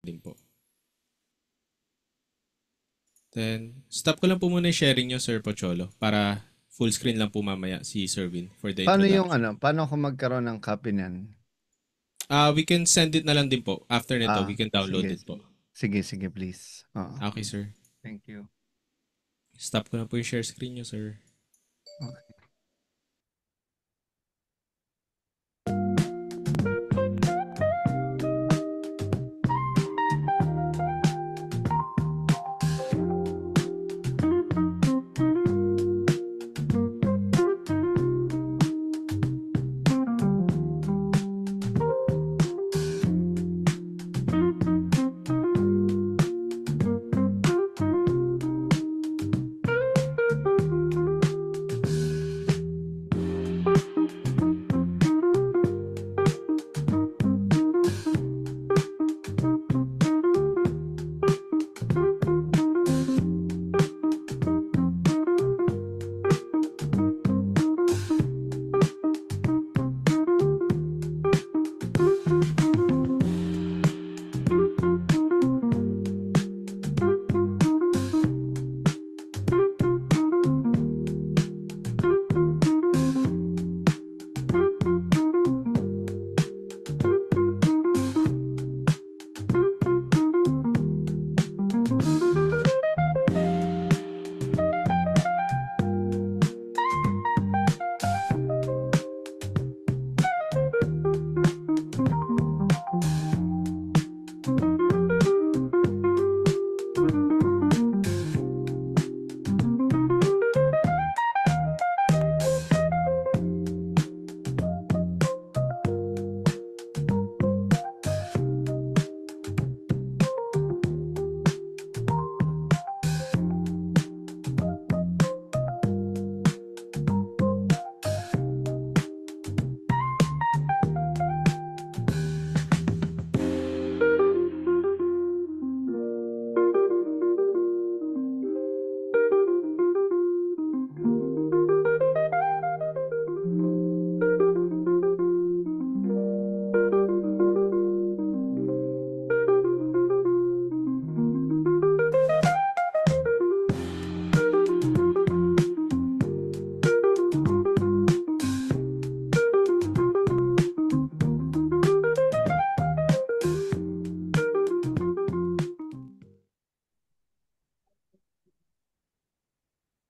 din po. Then, stop ko lang po muna yung sharing nyo, Sir Pocholo, para full screen lang po mamaya si Sir Vin for the Paano yung introduction. paano ako magkaroon ng copy niyan? We can send it na lang din po. After nito, we can download Sige. it po. Sige, please. Oo. Okay, sir. Thank you. Stop ko na po yung share screen nyo, sir. Okay.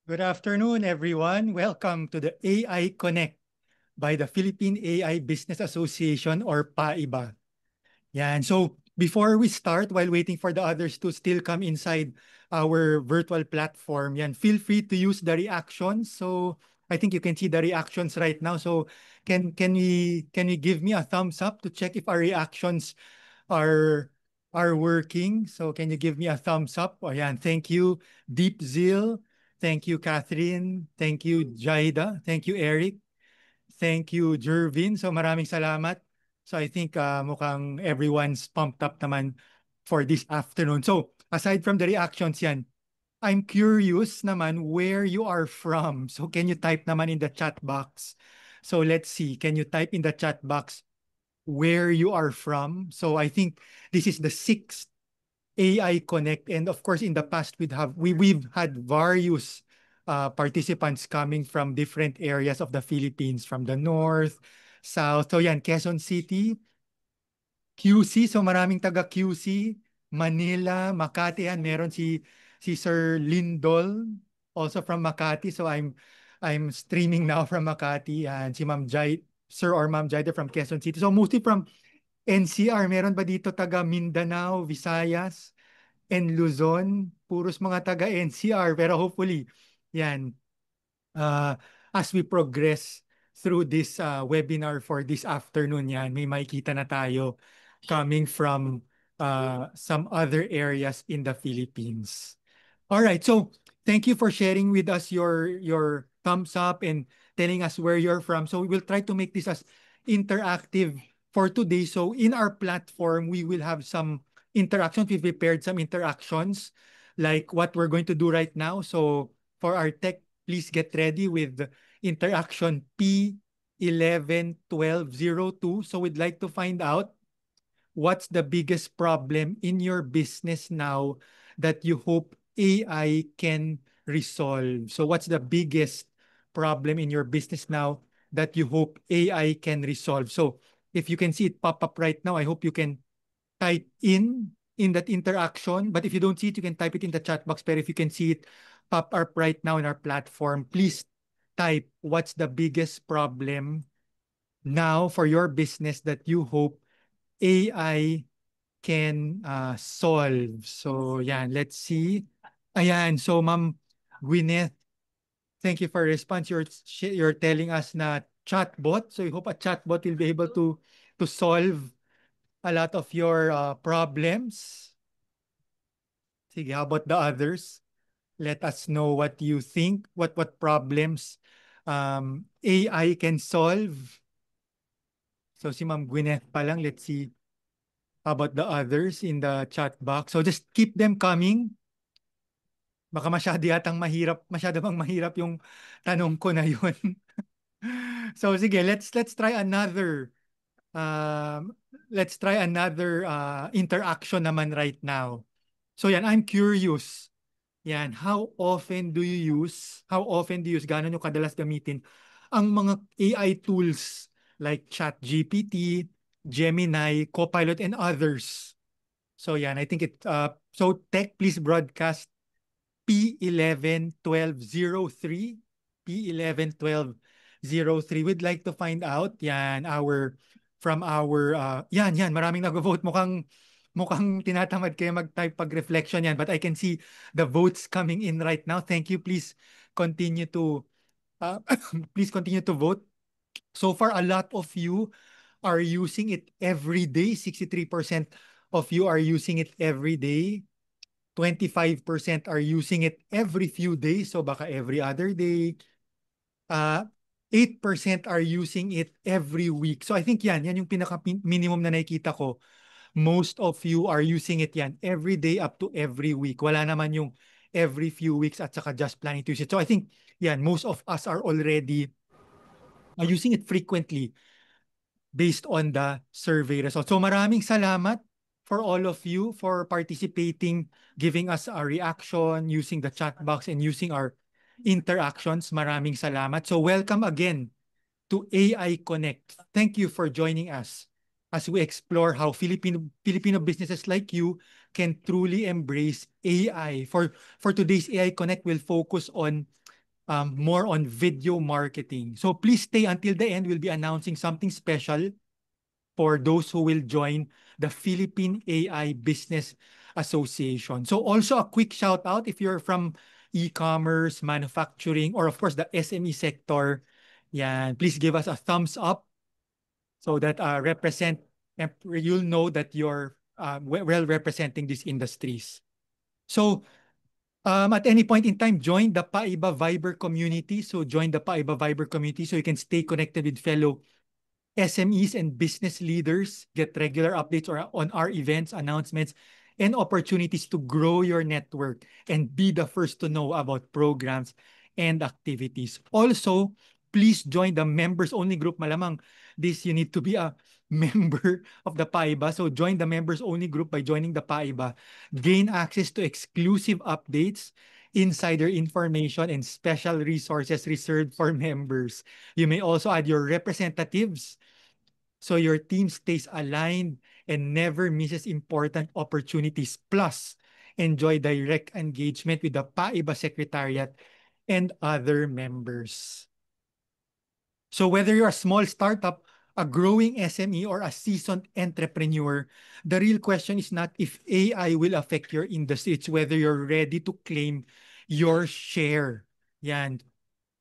Good afternoon, everyone. Welcome to the AI Connect by the Philippine AI Business Association or PAIBA. Yan. So before we start, while waiting for the others to still come inside our virtual platform, yan, feel free to use the reactions. So I think you can see the reactions right now. So can we give me a thumbs up to check if our reactions are are working? So can you give me a thumbs up? Oh, yan. Thank you, Deep Zeal. Thank you, Catherine. Thank you, Jaida. Thank you, Eric. Thank you, Jervin. So maraming salamat. So I think mukhang everyone's pumped up naman for this afternoon. So aside from the reactions yan, I'm curious naman where you are from. So can you type naman in the chat box? So let's see. Can you type in the chat box where you are from? So I think this is the sixth AI Connect, and of course, in the past, we've had various participants coming from different areas of the Philippines, from the north, south. So yan, Quezon City, QC. So maraming taga QC, Manila, Makati. Yan, meron si Sir Lindol, also from Makati. So I'm streaming now from Makati, and si Ma'am Jai, Sir or Ma'am Jaida from Quezon City. So mostly from NCR. Meron ba dito taga Mindanao, Visayas? And Luzon, puros mga taga NCR. Pero hopefully, yan, uh, as we progress through this webinar for this afternoon, yan, may makikita na tayo coming from some other areas in the Philippines. All right, so thank you for sharing with us your thumbs up and telling us where you're from. So we will try to make this as interactive for today. So in our platform, we will have some interactions. We prepared some interactions like what we're going to do right now. So for our tech, please get ready with interaction P111202. So we'd like to find out what's the biggest problem in your business now that you hope AI can resolve? So what's the biggest problem in your business now that you hope AI can resolve? So if you can see it pop up right now, I hope you can type in that interaction. But if you don't see it, you can type it in the chat box. But if you can see it pop up right now in our platform, please type what's the biggest problem now for your business that you hope AI can solve. So yan, let's see. Ayan, so Ma'am Gwyneth, thank you for your response. You're telling us na chatbot. So I hope a chatbot will be able to solve a lot of your problems. Sige, how about the others? Let us know what you think, what problems AI can solve. So si Ma'am Gwyneth pa lang, let's see how about the others in the chat box. So just keep them coming. Baka masyado bang mahirap yung tanong ko na yun. So sige, let's try another interaction naman right now. So yan, I'm curious. Yan, how often do you use, gano'n yung kadalas gamitin ang mga AI tools like ChatGPT, Gemini, Copilot, and others. So yan, I think so tech, please broadcast P111203. P111203. We'd like to find out yan yan maraming nag-vote, mukhang tinatamad kayo mag-type pag reflection yan, but I can see the votes coming in right now. Thank you. Please continue to please continue to vote. So far, a lot of you are using it every day. 63% of you are using it every day. 25% are using it every few days, so baka every other day. 8% are using it every week. So I think yan yung pinaka-minimum na nakikita ko. Most of you are using it yan every day up to every week. Wala naman yung every few weeks at saka just planning to use it. So I think yan, most of us are already using it frequently based on the survey results. So maraming salamat for all of you for participating, giving us a reaction, using the chat box, and using our interactions. Maraming salamat. So welcome again to AI Connect. Thank you for joining us as we explore how Filipino businesses like you can truly embrace AI. For today's AI Connect, we'll focus on more on video marketing. So please stay until the end. We'll be announcing something special for those who will join the Philippine AI Business Association. So also a quick shout out if you're from e-commerce, manufacturing, or of course the SME sector. Yan, please give us a thumbs up so that you'll know that you're well representing these industries. So at any point in time, join the PAIBA Viber community. So join the PAIBA Viber community so you can stay connected with fellow SMEs and business leaders, get regular updates on our events, announcements, and opportunities to grow your network and be the first to know about programs and activities. Also, please join the members-only group. Malamang you need to be a member of the PAIBA. So join the members-only group by joining the PAIBA. Gain access to exclusive updates, insider information, and special resources reserved for members. You may also add your representatives so your team stays aligned and never misses important opportunities. Plus, enjoy direct engagement with the PAIBA Secretariat and other members. So whether you're a small startup, a growing SME, or a seasoned entrepreneur, the real question is not if AI will affect your industry, it's whether you're ready to claim your share. Yan.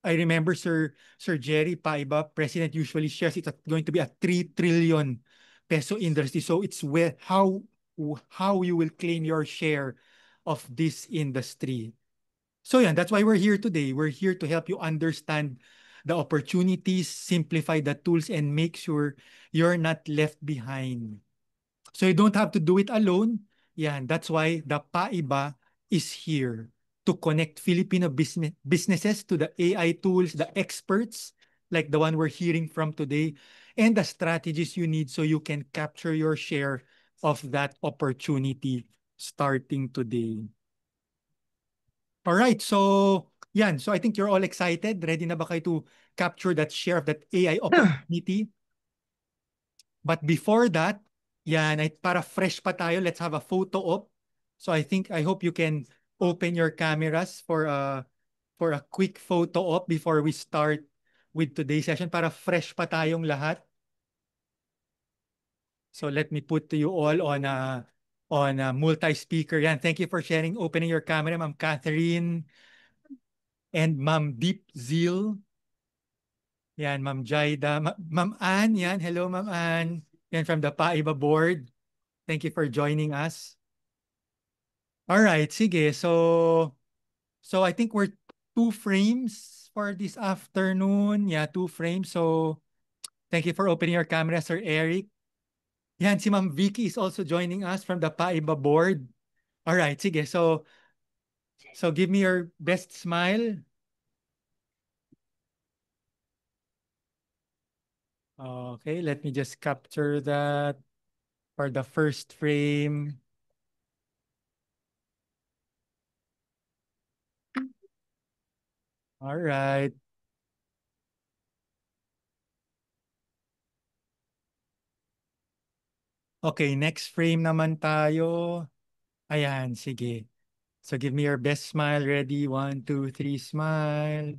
I remember Sir Jerry Paiba, President, usually shares it's going to be a 3 trillion peso industry. So it's how you will claim your share of this industry. So yeah, that's why we're here today. We're here to help you understand the opportunities, simplify the tools, and make sure you're not left behind. So you don't have to do it alone. Yeah, and that's why the PAIBA is here to connect Filipino businesses to the AI tools, the experts, like the one we're hearing from today, and the strategies you need so you can capture your share of that opportunity starting today. All right, so yan. So I think you're all excited. Ready na ba kayo to capture that share of that AI opportunity? But before that, yan, para fresh pa tayo, let's have a photo op. So I hope you can open your cameras for a quick photo op before we start with today's session para fresh pa tayong lahat. So let me put you all on a multi-speaker. Yan, thank you for sharing, opening your camera, Ma'am Catherine and Ma'am Deep Zeal. Yan, Ma'am Jaida, Ma'am Ann, yan, hello Ma'am Ann. Yan from the PAIBA board. Thank you for joining us. All right, sige. So I think we're 2 frames for this afternoon. Yeah, 2 frames. So thank you for opening your camera, Sir Eric. Yan, si Ma'am Vicky is also joining us from the PAIBA board. All right, sige. So give me your best smile. Okay, let me just capture that for the first frame. All right. Okay, next frame naman tayo. Ayan, sige. So give me your best smile. Ready? 1, 2, 3, smile.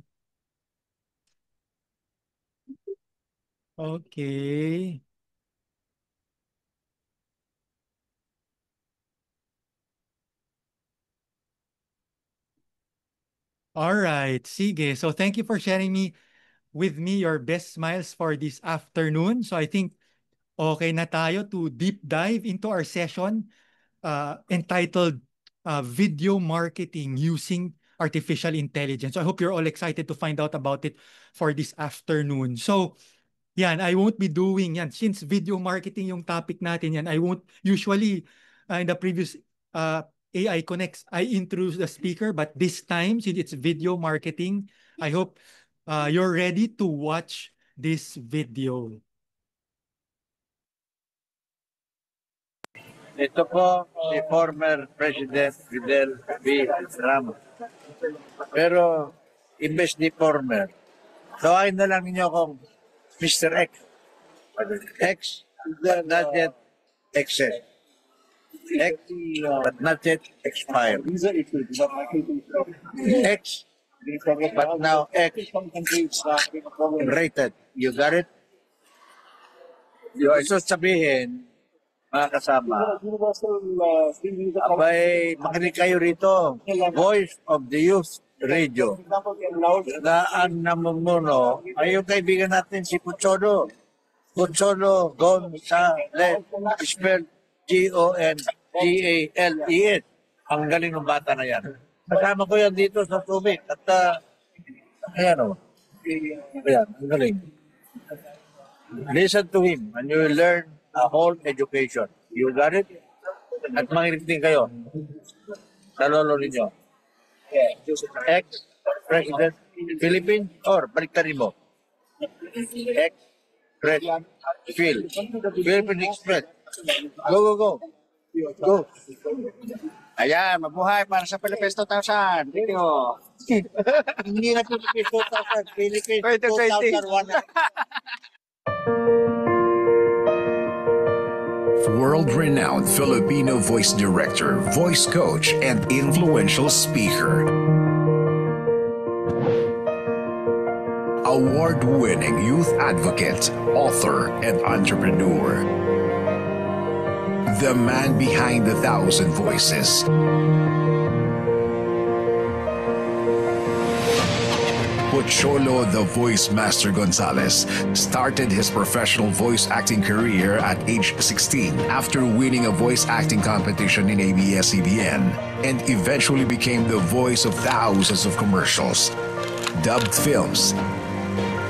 Okay. All right, sige. So thank you for sharing with me your best smiles for this afternoon. So I think okay na tayo to deep dive into our session entitled Video Marketing Using Artificial Intelligence. So I hope you're all excited to find out about it for this afternoon. So yan, I won't be doing yan. Since video marketing yung topic natin yan, I won't usually in the previous AI Connects, I introduce the speaker, but this time, since it's video marketing, I hope you're ready to watch this video. Ito po si former President Fidel V. Ramos. Pero, imbes ni former, tawain na lang ninyo akong Mr. X. X, not yet excess. X, but not yet expired. X, but now X rated. You got it? So sabihin, mga kasama, abay, makinig kayo rito. Voice of the Youth Radio. Na ang namumuno ay yung kaibigan natin si Puchodo. Puchodo Gonzales, spelled Gonzales. Ang galing ng bata na yan. Kasama ko yan dito sa tubig. At ayan o. Ayan, ang galing. Listen to him and you will learn a whole education. You got it? At manginig din kayo sa lolo ninyo. Ex-President Philippines or baliktarin mo? Ex-President Philippine Express. Go. Go. Ayan, mabuhay para sa Philippines 2000. Thank you. Hindi na Philippines 2000. Philippines 2001. World-renowned Filipino voice director, voice coach, and influential speaker. Award-winning youth advocate, author, and entrepreneur. The man behind 1,000 voices. Pocholo the Voice Master Gonzales started his professional voice acting career at age 16 after winning a voice acting competition in ABS-CBN and eventually became the voice of thousands of commercials, dubbed films,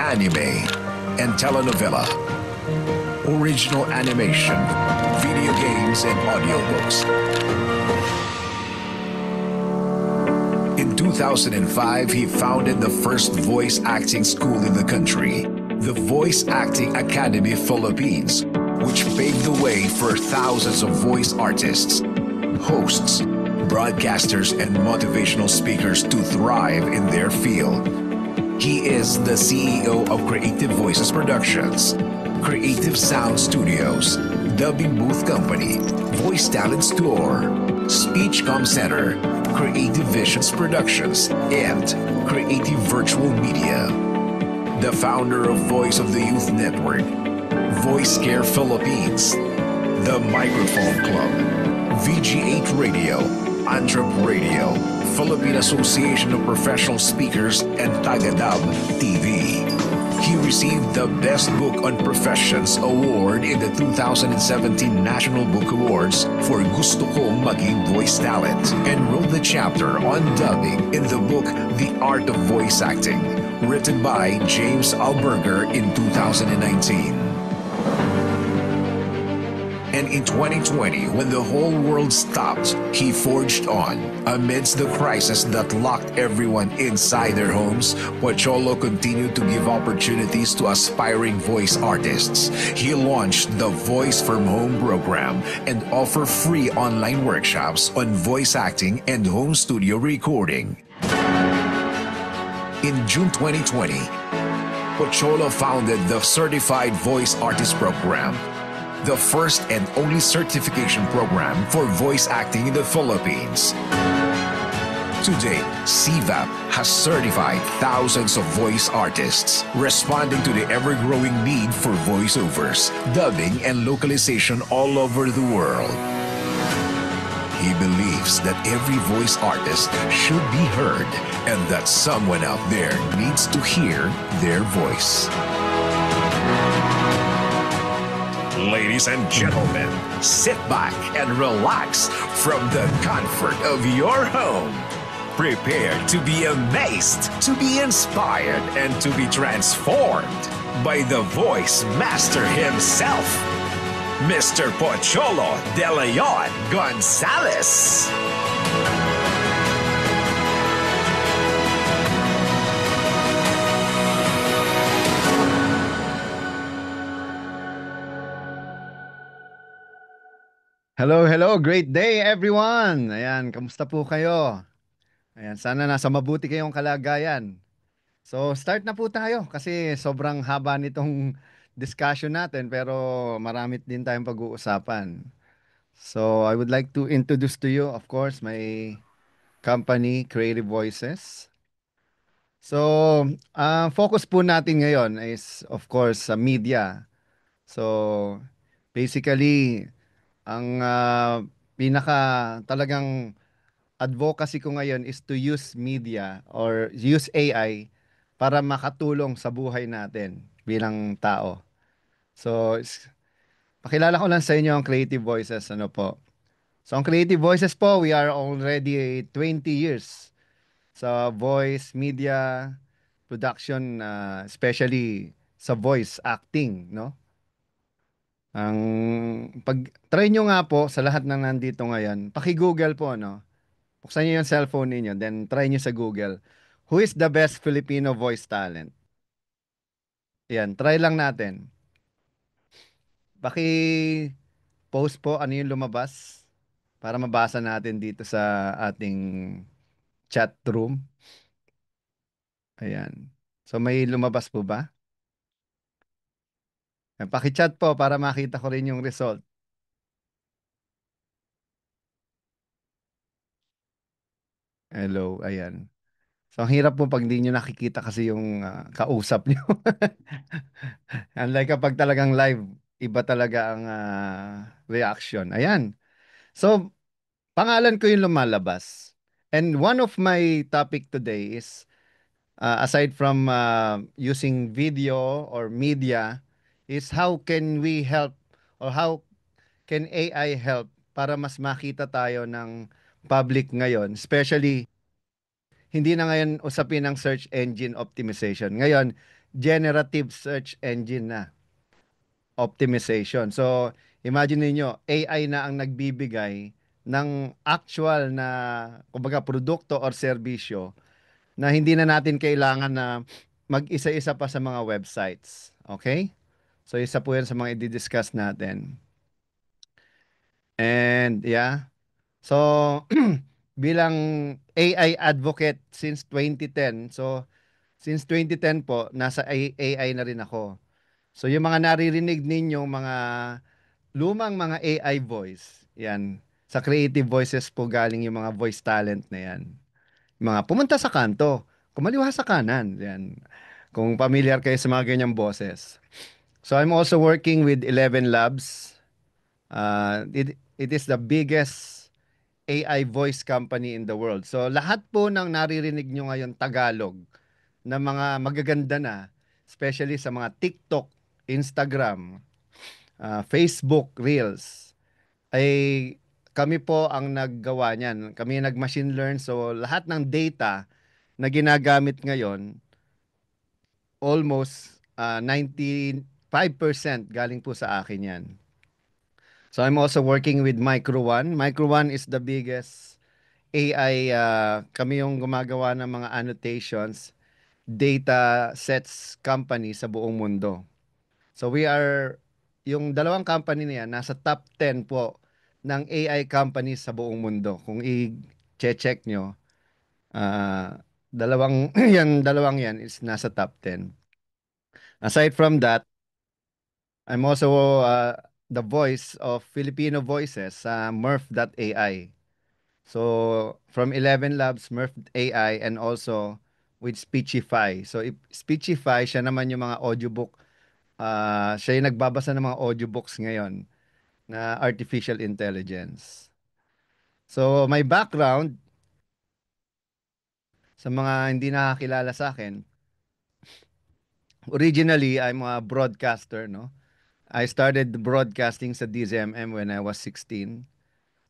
anime, and telenovela, original animation, video games, and audiobooks. In 2005, he founded the first voice acting school in the country, the Voice Acting Academy Philippines, which paved the way for thousands of voice artists, hosts, broadcasters, and motivational speakers to thrive in their field. He is the CEO of Creative Voices Productions, Creative Sound Studios, Dubbing Booth Company, Voice Talent Store, Speechcom Center, Creative Visions Productions, and Creative Virtual Media. The founder of Voice of the Youth Network, Voice Care Philippines, The Microphone Club, VG8 Radio, Antrop Radio, Philippine Association of Professional Speakers, and Tagadab TV. He received the Best Book on Professions Award in the 2017 National Book Awards for Gusto Ko Maging Voice Talent and wrote the chapter on dubbing in the book The Art of Voice Acting, written by James Alberger in 2019. And in 2020, when the whole world stopped, he forged on. Amidst the crisis that locked everyone inside their homes, Pocholo continued to give opportunities to aspiring voice artists. He launched the Voice from Home program and offered free online workshops on voice acting and home studio recording. In June 2020, Pocholo founded the Certified Voice Artist Program, the first and only certification program for voice acting in the Philippines. Today, CVAP has certified thousands of voice artists, responding to the ever-growing need for voiceovers, dubbing, and localization all over the world. He believes that every voice artist should be heard and that someone out there needs to hear their voice. Ladies and gentlemen, sit back and relax from the comfort of your home. Prepare to be amazed, to be inspired, and to be transformed by the voice master himself, Mr. Pocholo De Leon Gonzalez. Hello, hello. Great day, everyone. Ayan, kamusta po kayo? Ayan, sana nasa mabuti kayong kalagayan. So, start na po tayo kasi sobrang haba nitong discussion natin pero marami din tayong pag-uusapan. So, I would like to introduce to you, of course, my company, Creative Voices. So, focus po natin ngayon is, of course, sa media. So, basically, ang pinaka talagang advocacy ko ngayon is to use media or use AI para makatulong sa buhay natin bilang tao. So, pakilala ko lang sa inyo ang Creative Voices. Ano po? So, ang Creative Voices po, we are already 20 years sa voice, media, production, especially sa voice acting, no? Ang pag-try nyo nga po sa lahat ng nandito ngayon, paki-Google po, no? Buksan nyo yung cellphone ninyo, then try nyo sa Google. Who is the best Filipino voice talent? Yan, try lang natin. Paki-post po ano yung lumabas para mabasa natin dito sa ating chat room. Ayan. So may lumabas po ba? Yan, paki-chat po para makita ko rin yung result. Hello, ayan. So, ang hirap po pag hindi nyo nakikita kasi yung kausap nyo. Unlike kapag talagang live, iba talaga ang reaction. Ayan. So, pangalan ko yung lumalabas. And one of my topic today is, aside from using video or media, is how can we help or how can AI help para mas makita tayo ng public ngayon, especially hindi na ngayon usapin ng search engine optimization. Ngayon, generative search engine na optimization. So, imagine niyo AI na ang nagbibigay ng actual na, kumbaga, produkto or serbisyo na hindi na natin kailangan na mag-isa-isa pa sa mga websites. Okay? So isa po yan sa mga i-discuss natin. And yeah, so bilang AI advocate since 2010, so since 2010 po, nasa AI na rin ako. So yung mga naririnig ninyong mga lumang mga AI voice, yan. Sa Creative Voices po galing yung mga voice talent na yan. Yung mga pumunta sa kanto, kumaliwa sa kanan, yan. Kung familiar kayo sa mga ganyang boses. So I'm also working with 11 Labs. It is the biggest AI voice company in the world. So lahat po ng naririnig nyo ngayon Tagalog na mga magaganda na, especially sa mga TikTok, Instagram, Facebook Reels, ay kami po ang naggawa niyan. Kami yung nag-machine learn. So lahat ng data na ginagamit ngayon, almost 95% galing po sa akin yan. So I'm also working with Micro One. Micro One is the biggest AI. Kami yung gumagawa ng mga annotations, data sets company sa buong mundo. So we are, yung dalawang company na yan, nasa top 10 po ng AI companies sa buong mundo. Kung i-check nyo, dalawang yan is nasa top 10. Aside from that, I'm also the voice of Filipino Voices sa Murph.ai. So, from 11 Labs, Murph AI, and also with Speechify. So, Speechify, siya naman yung mga audiobook. Siya yung nagbabasa ng mga audiobooks ngayon na artificial intelligence. So, my background, sa mga hindi nakakilala sa akin, originally, I'm a broadcaster, no? I started broadcasting sa DZMM when I was 16.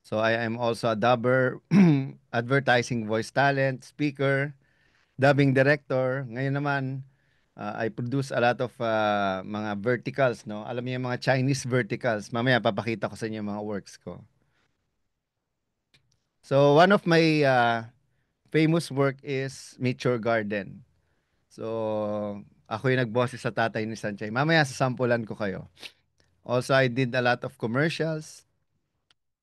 So I am also a dubber, advertising voice talent, speaker, dubbing director. Ngayon naman, I produce a lot of mga verticals, no? Alam niyo yung mga Chinese verticals. Mamaya papakita ko sa inyo yung mga works ko. So one of my famous work is Meet Your Garden. So ako yung nagboses sa tatay ni Sanchay. Mamaya sasampulan ko kayo. Also, I did a lot of commercials.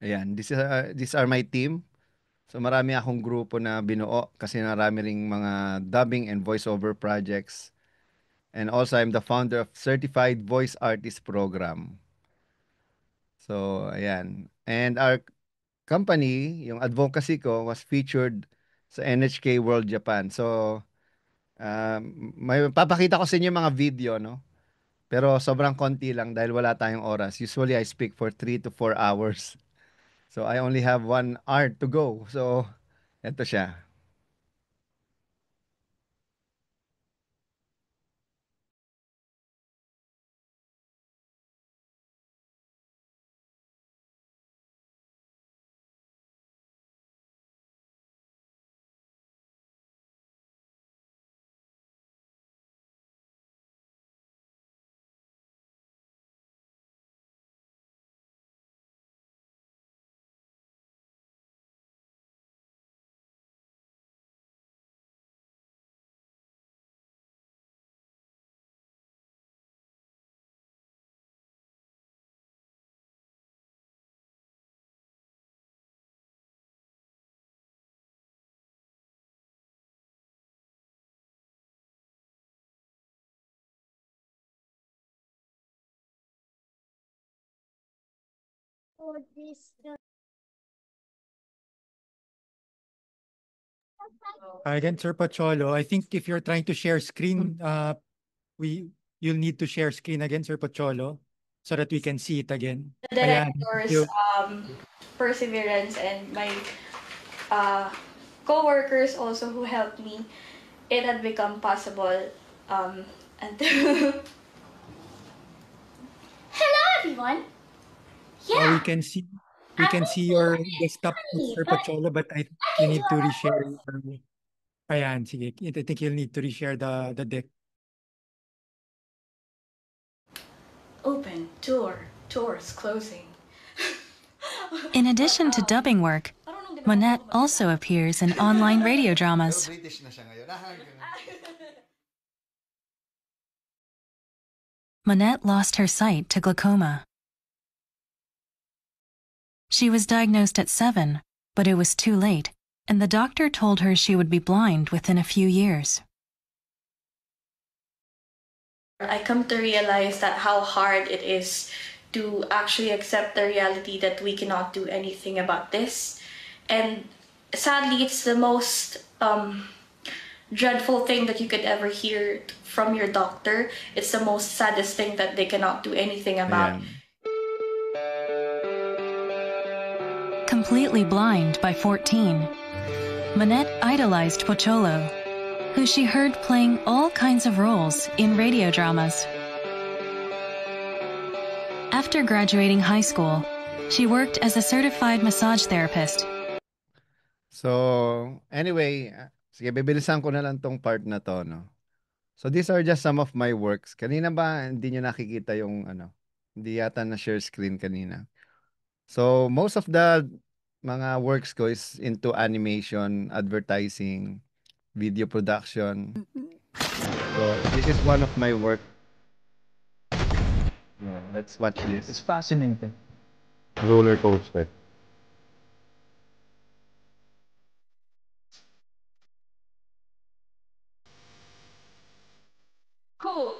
Ayan, these are my team. So marami akong grupo na binuo kasi marami ring mga dubbing and voiceover projects. And also, I'm the founder of Certified Voice Artist Program. So, ayan. And our company, yung advocacy ko, was featured sa NHK World Japan. So, may papakita ko sa inyo mga video, no? Pero sobrang konti lang dahil wala tayong oras. Usually, I speak for 3 to 4 hours. So, I only have 1 hour to go. So, eto siya. Again, Sir Pacholo, I think if you're trying to share screen, you'll need to share screen again, Sir Pacholo, so that we can see it again. The Ayan, thank director's you. perseverance and my co-workers also who helped me, it had become possible until Hello everyone. We Yeah, can see your desktop, Sir Pacholo, but I think you need to reshare. Ayan, sige. I think you'll need to reshare the deck. open doors closing. In addition to dubbing work, Monette also appears in online radio dramas. British na siya ngayon. Monette lost her sight to glaucoma. She was diagnosed at 7, but it was too late, and the doctor told her she would be blind within a few years. I come to realize that how hard it is to actually accept the reality that we cannot do anything about this. And sadly, it's the most dreadful thing that you could ever hear from your doctor. It's the most saddest thing that they cannot do anything about. Ayan. Completely blind by 14, Monette idolized Pocholo, who she heard playing all kinds of roles in radio dramas. After graduating high school, she worked as a certified massage therapist. So, anyway, sige, bibilisan ko na lang tong part na to, no? So, these are just some of my works. Kanina ba, hindi nyo nakikita yung, hindi yata na-share screen kanina. So, most of the mga works ko is into animation, advertising, video production. So, this is one of my work. Yeah, let's watch this. It's fascinating. Roller coaster. Cool.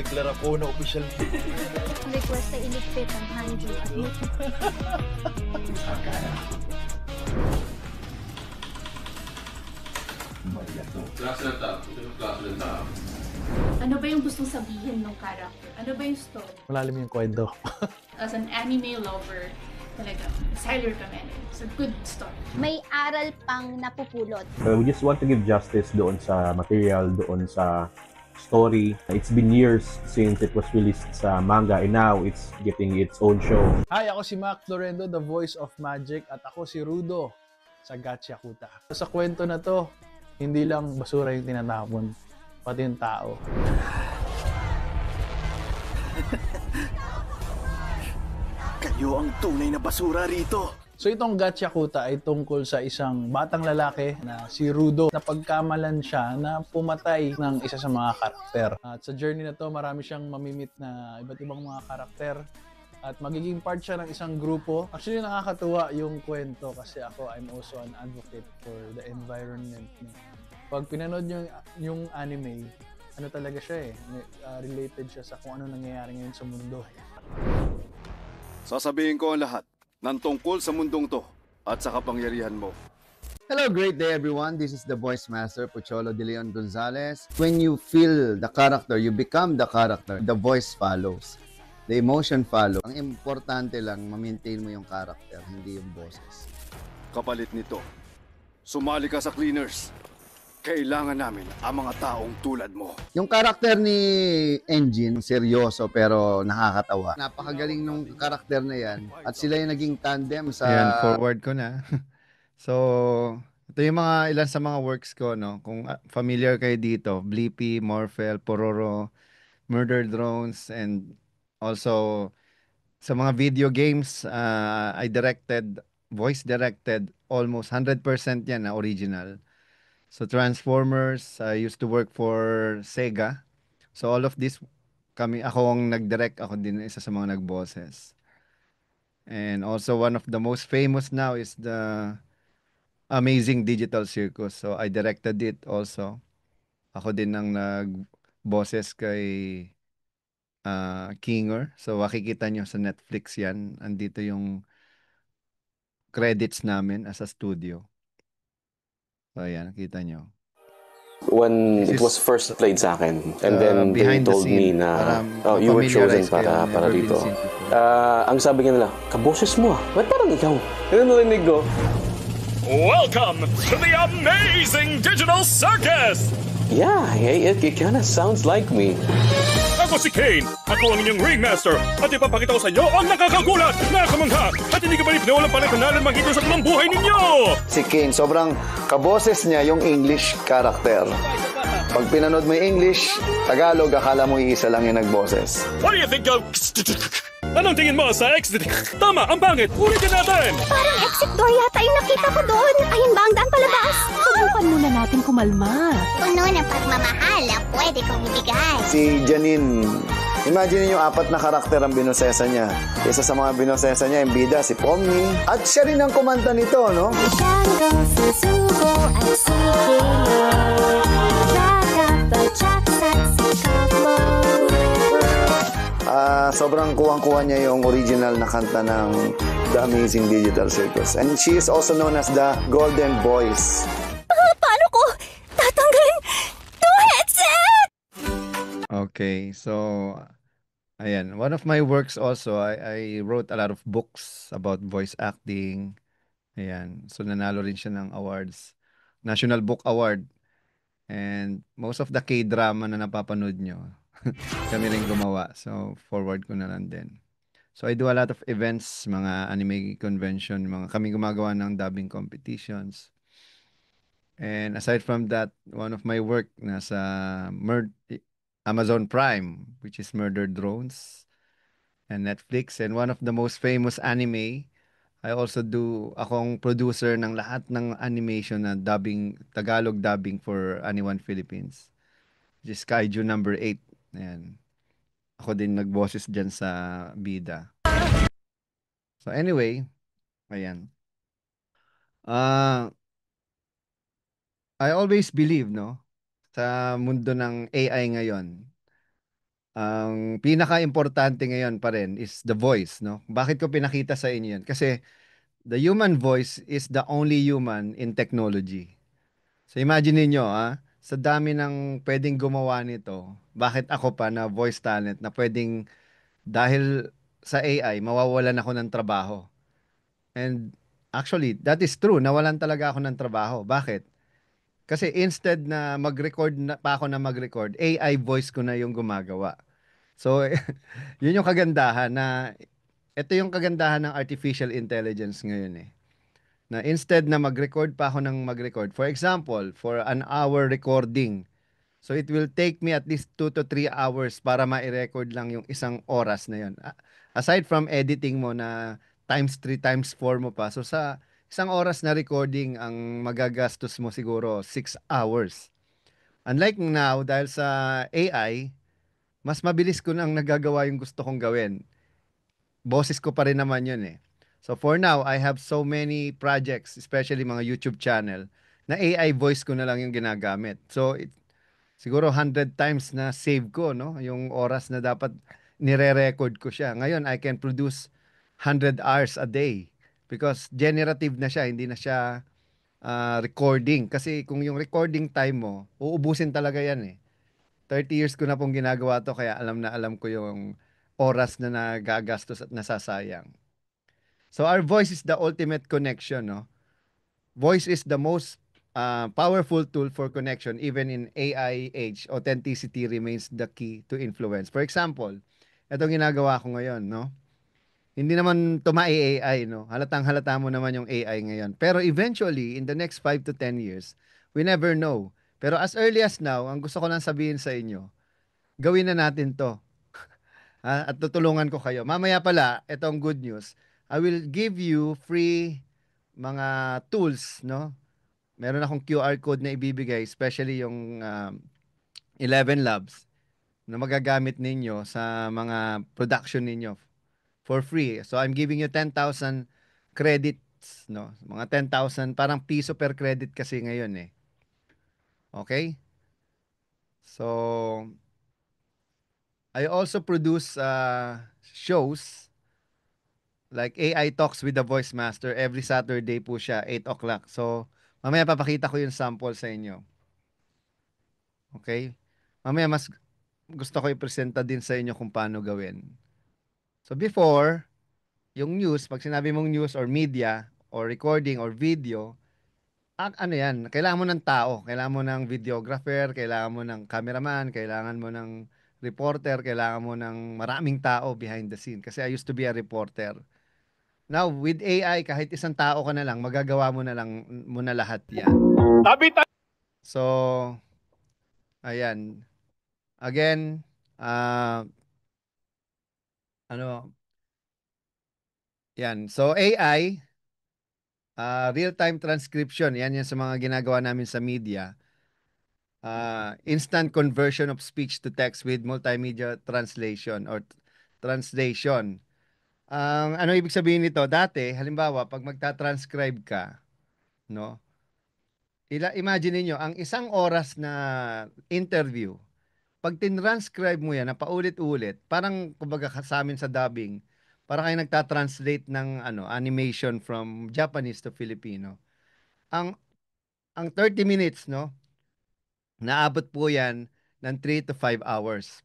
Deklara ko na official. Request na iligpit ang handy. Ano ba yung gustong sabihin ng character? Ano ba yung story? Malalim yung kwento. As an anime lover, talaga, Sailor Kamene. It's a good story. May aral pang napupulot. We just want to give justice doon sa material, doon sa story. It's been years since it was released sa manga and now it's getting its own show. Hi, ako si Mac Florendo, the voice of magic, at ako si Rudo sa Gachiakuta. Sa kwento na to, hindi lang basura yung tinatapon, pati yung tao. Kayo ang tunay na basura rito. So itong Gachiakuta ay tungkol sa isang batang lalaki na si Rudo na pagkamalan siya na pumatay ng isa sa mga karakter. At sa journey na to, marami siyang mamimit na iba't ibang mga karakter at magiging part siya ng isang grupo. Actually, nakakatuwa yung kwento kasi ako, I'm also an advocate for the environment. Pag pinanood yung anime, ano talaga siya related siya sa kung ano nangyayari ngayon sa mundo. Sasabihin ko ang lahat ng tungkol sa mundong to at sa kapangyarihan mo. Hello, great day everyone. This is the voice master, Pocholo De Leon Gonzalez. When you feel the character, you become the character. The voice follows. The emotion follows. Ang importante lang, ma-maintain mo yung character, hindi yung boses. Kapalit nito, sumali ka sa Cleaners. Kailangan namin ang mga taong tulad mo. Yung karakter ni Engine, seryoso pero nakakatawa. Napakagaling nung karakter na yan. At sila yung naging tandem sa... Ayan, forward ko na. So, ito yung ilan sa mga works ko, no? Kung familiar kayo dito, Blippi, Morphel, Pororo, Murder Drones, and also sa mga video games, I voice directed, almost 100% yan na original. So Transformers, I used to work for Sega. So all of this, ako ang nag-direct, ako din isa sa mga nag-bosses. And also one of the most famous now is the Amazing Digital Circus. So I directed it also. Ako din ang nag-bosses kay Kinger. So makikita nyo sa Netflix yan. Andito yung credits namin as a studio. So ayan, nakita nyo. When it was first played sa akin, and then they told me na you were chosen para dito. Ang sabi nga nila, kaboses mo ba't parang ikaw? Ano narinig ko? Welcome to the Amazing Digital Circus! Yeah, it kind of sounds like me. A Ako si Kane. Ako ang inyong ringmaster. At ipapakita ko sa inyo ang nakakagulat, nakamangha, at hindi ka ba walang panatanalan magitan sa tunang buhay ninyo. Si Kane, sobrang kaboses niya yung English character. Pag pinanood mo yung English, Tagalog, akala mo iisa lang yung nagboses. What do you think of... Anong tingin mo sa exit? Tama, ang pangit. Ulitin natin. Parang exit door yata yung nakita ko doon. Ayun ba ang daan palabas? Subukan muna natin kumalma. Puno ng pagmamahal ang pwede kong ibigay. Si Janine, imagine yung 4 na karakter ang binosesa niya. Isa sa mga binosesa niya, yung bida, si Pomni. At siya rin ang kumanta nito, no? Django, susuko at Sobrang kuwang-kuha niya yung original na kanta ng The Amazing Digital Circus. And she is also known as the Golden Voice. Paano ko tatanggalin itong headset? Okay, so ayan, one of my works also, I wrote a lot of books about voice acting. Ayan, so nanalo rin siya ng awards, National Book Award. And most of the K-drama na napapanood nyo, kami rin gumawa. So forward ko na lang din. So I do a lot of events, mga anime convention, kami gumagawa ng dubbing competitions. And aside from that, one of my work nasa Amazon Prime, which is Murder Drones, and Netflix. And one of the most famous anime, I also do, akong producer ng lahat ng animation na dubbing, Tagalog dubbing for Anyone Philippines, which is Kaiju number 8. Ayan. Ako din nagboses dyan sa bida. So anyway, ayan. I always believe, no, sa mundo ng AI ngayon, ang pinaka-importante ngayon pa rin is the voice, no? Bakit ko pinakita sa inyo yan? Kasi the human voice is the only human in technology. So imagine niyo, sa dami ng pwedeng gumawa nito, bakit ako pa na voice talent na pwedeng dahil sa AI, mawawalan ako ng trabaho? And actually, that is true. Nawalan talaga ako ng trabaho. Bakit? Kasi instead na mag-record pa ako na mag-record, AI voice ko na yung gumagawa. So, yun yung kagandahan na, ito yung kagandahan ng artificial intelligence ngayon eh. Na instead na mag-record pa ako ng mag-record, for example, for an hour recording, so it will take me at least 2 to 3 hours para ma-record lang yung isang oras na yun. Aside from editing mo na times 3, times 4 mo pa, so sa isang oras na recording, ang magagastos mo siguro 6 hours. Unlike now, dahil sa AI, mas mabilis ko nang nagagawa yung gusto kong gawin. Boses ko pa rin naman yun eh. So for now, I have so many projects, especially mga YouTube channel, na AI voice ko na lang yung ginagamit. So siguro 100 times na save ko, no? Yung oras na dapat nire-record ko siya. Ngayon, I can produce 100 hours a day because generative na siya, hindi na siya recording. Kasi kung yung recording time mo, uubusin talaga yan eh. 30 years ko na pong ginagawa to, kaya alam na alam ko yung oras na nagagastos at nasasayang. So our voice is the ultimate connection, no? Voice is the most powerful tool for connection. Even in AI age, authenticity remains the key to influence. For example, itong ginagawa ko ngayon, no? Hindi naman AI, no? Halatang-halata mo naman yung AI ngayon. Pero eventually, in the next 5 to 10 years, we never know. Pero as early as now, ang gusto ko lang sabihin sa inyo, gawin na natin to. At tutulungan ko kayo. Mamaya pala, itong good news, I will give you free mga tools, no? Meron akong QR code na ibibigay, especially yung 11 Labs na magagamit ninyo sa mga production ninyo for free. So I'm giving you 10,000 credits, no? Mga 10,000, parang piso per credit kasi ngayon eh. Okay? So I also produce shows like AI Talks with the Voice Master. Every Saturday po siya, 8 o'clock. So, mamaya papakita ko yung sample sa inyo. Okay? Mamaya mas gusto ko i-presenta din sa inyo kung paano gawin. So, before, yung news, pag sinabi mong news or media or recording or video, ano yan, kailangan mo ng tao. Kailangan mo ng videographer, kailangan mo ng cameraman, kailangan mo ng reporter, kailangan mo ng maraming tao behind the scene. Kasi I used to be a reporter. Now, with AI, kahit isang tao ka na lang, magagawa mo na lahat yan. So, ayan. Again, yan. So, AI, real-time transcription, yan sa mga ginagawa namin sa media. Instant conversion of speech to text with multimedia translation or translation. Ano ibig sabihin nito? Dati, halimbawa, pag magta-transcribe ka, no? Imagine niyo ang isang oras na interview, pag tin-transcribe mo yan na paulit-ulit, parang kumbaga sa amin sa dubbing, parang kayo nagta-translate ng animation from Japanese to Filipino. Ang 30 minutes, no? Naabot po yan ng 3 to 5 hours.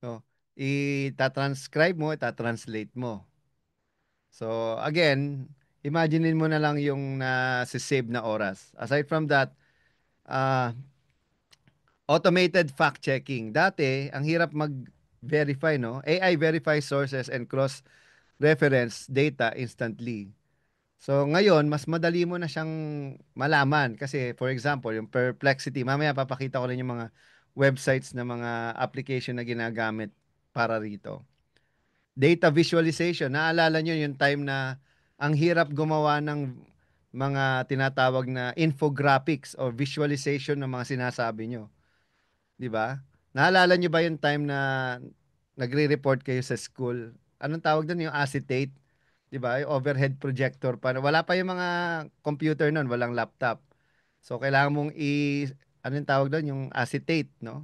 So, ita-transcribe mo, ita-translate mo. So, again, imaginein mo na lang yung save na oras. Aside from that, automated fact-checking. Dati, ang hirap mag-verify, no? AI verifies sources and cross-reference data instantly. So, ngayon, mas madali mo na siyang malaman. Kasi, for example, yung Perplexity, mamaya papakita ko rin yung mga websites na mga application na ginagamit para rito. Data visualization. Naalala nyo yung time na ang hirap gumawa ng mga tinatawag na infographics or visualization ng mga sinasabi nyo. Di ba? Naalala nyo ba yung time na nagre-report kayo sa school? Anong tawag doon? Yung acetate? Di ba? Yung overhead projector. Wala pa yung mga computer noon, walang laptop. So, kailangan mong anong tawag doon? Yung acetate, no?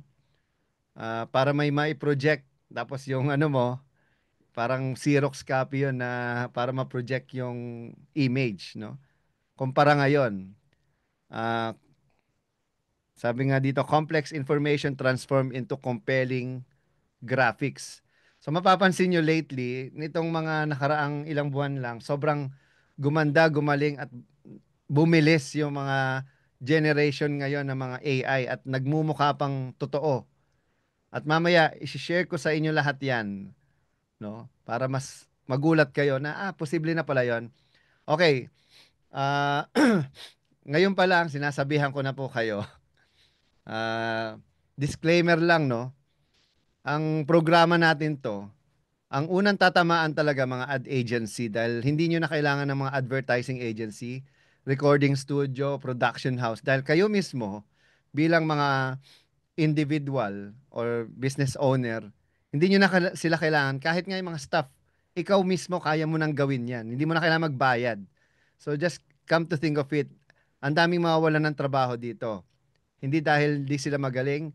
Para may mai-project. Tapos yung mo, parang Xerox copy yun na para ma-project yung image, no? Kumpara ngayon, sabi nga dito, complex information transformed into compelling graphics. So mapapansin nyo lately, nitong mga nakaraang ilang buwan lang, sobrang gumanda, gumaling at bumilis yung mga generation ngayon ng mga AI at nagmumukha pang totoo. At mamaya, isi-share ko sa inyo lahat yan, no? Para mas magulat kayo na, posible na pala yon. Okay. Ngayon pa lang, sinasabihan ko na po kayo. Disclaimer lang, no? Ang programa natin to, ang unang tatamaan talaga mga ad agency dahil hindi nyo na kailangan ng mga advertising agency, recording studio, production house. Dahil kayo mismo, bilang mga individual or business owner, hindi nyo na sila kailangan. Kahit nga yung mga staff, ikaw mismo kaya mo nang gawin yan. Hindi mo na kailangan magbayad. So just come to think of it, ang daming mawawalan ng trabaho dito. Hindi dahil di sila magaling,